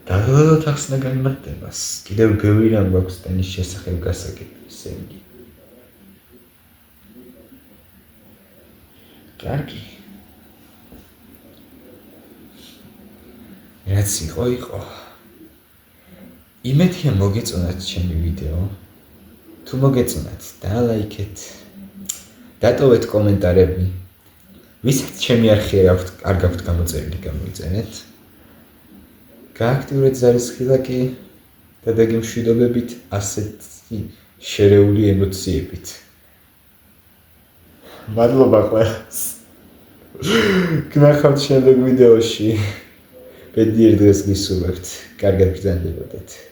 დაველოთ ახსნა განმარტებას. კიდევ ბევრი რამ გვაქვს ტენის შესახებ გასაგები, ესე იგი. კარგი. რაც იყო. იმედია მოგეწონათ ჩემი ვიდეო. თუ მოგეწონათ, დალაიქეთ. დატოვეთ კომენტარები. ვისაც ჩემი არხი არ გაქვთ გამოწერილი, გამოიწერეთ. გააქტიურეთ ზარისხილაკი და დაგემშვიდობებით ასეთი შერეული ემოციებით. მადლობა ყველას. გნახავთ შემდეგ ვიდეოში. ბედნიერ დღეს გისურვებთ. კარგად ბრძანდებოდეთ.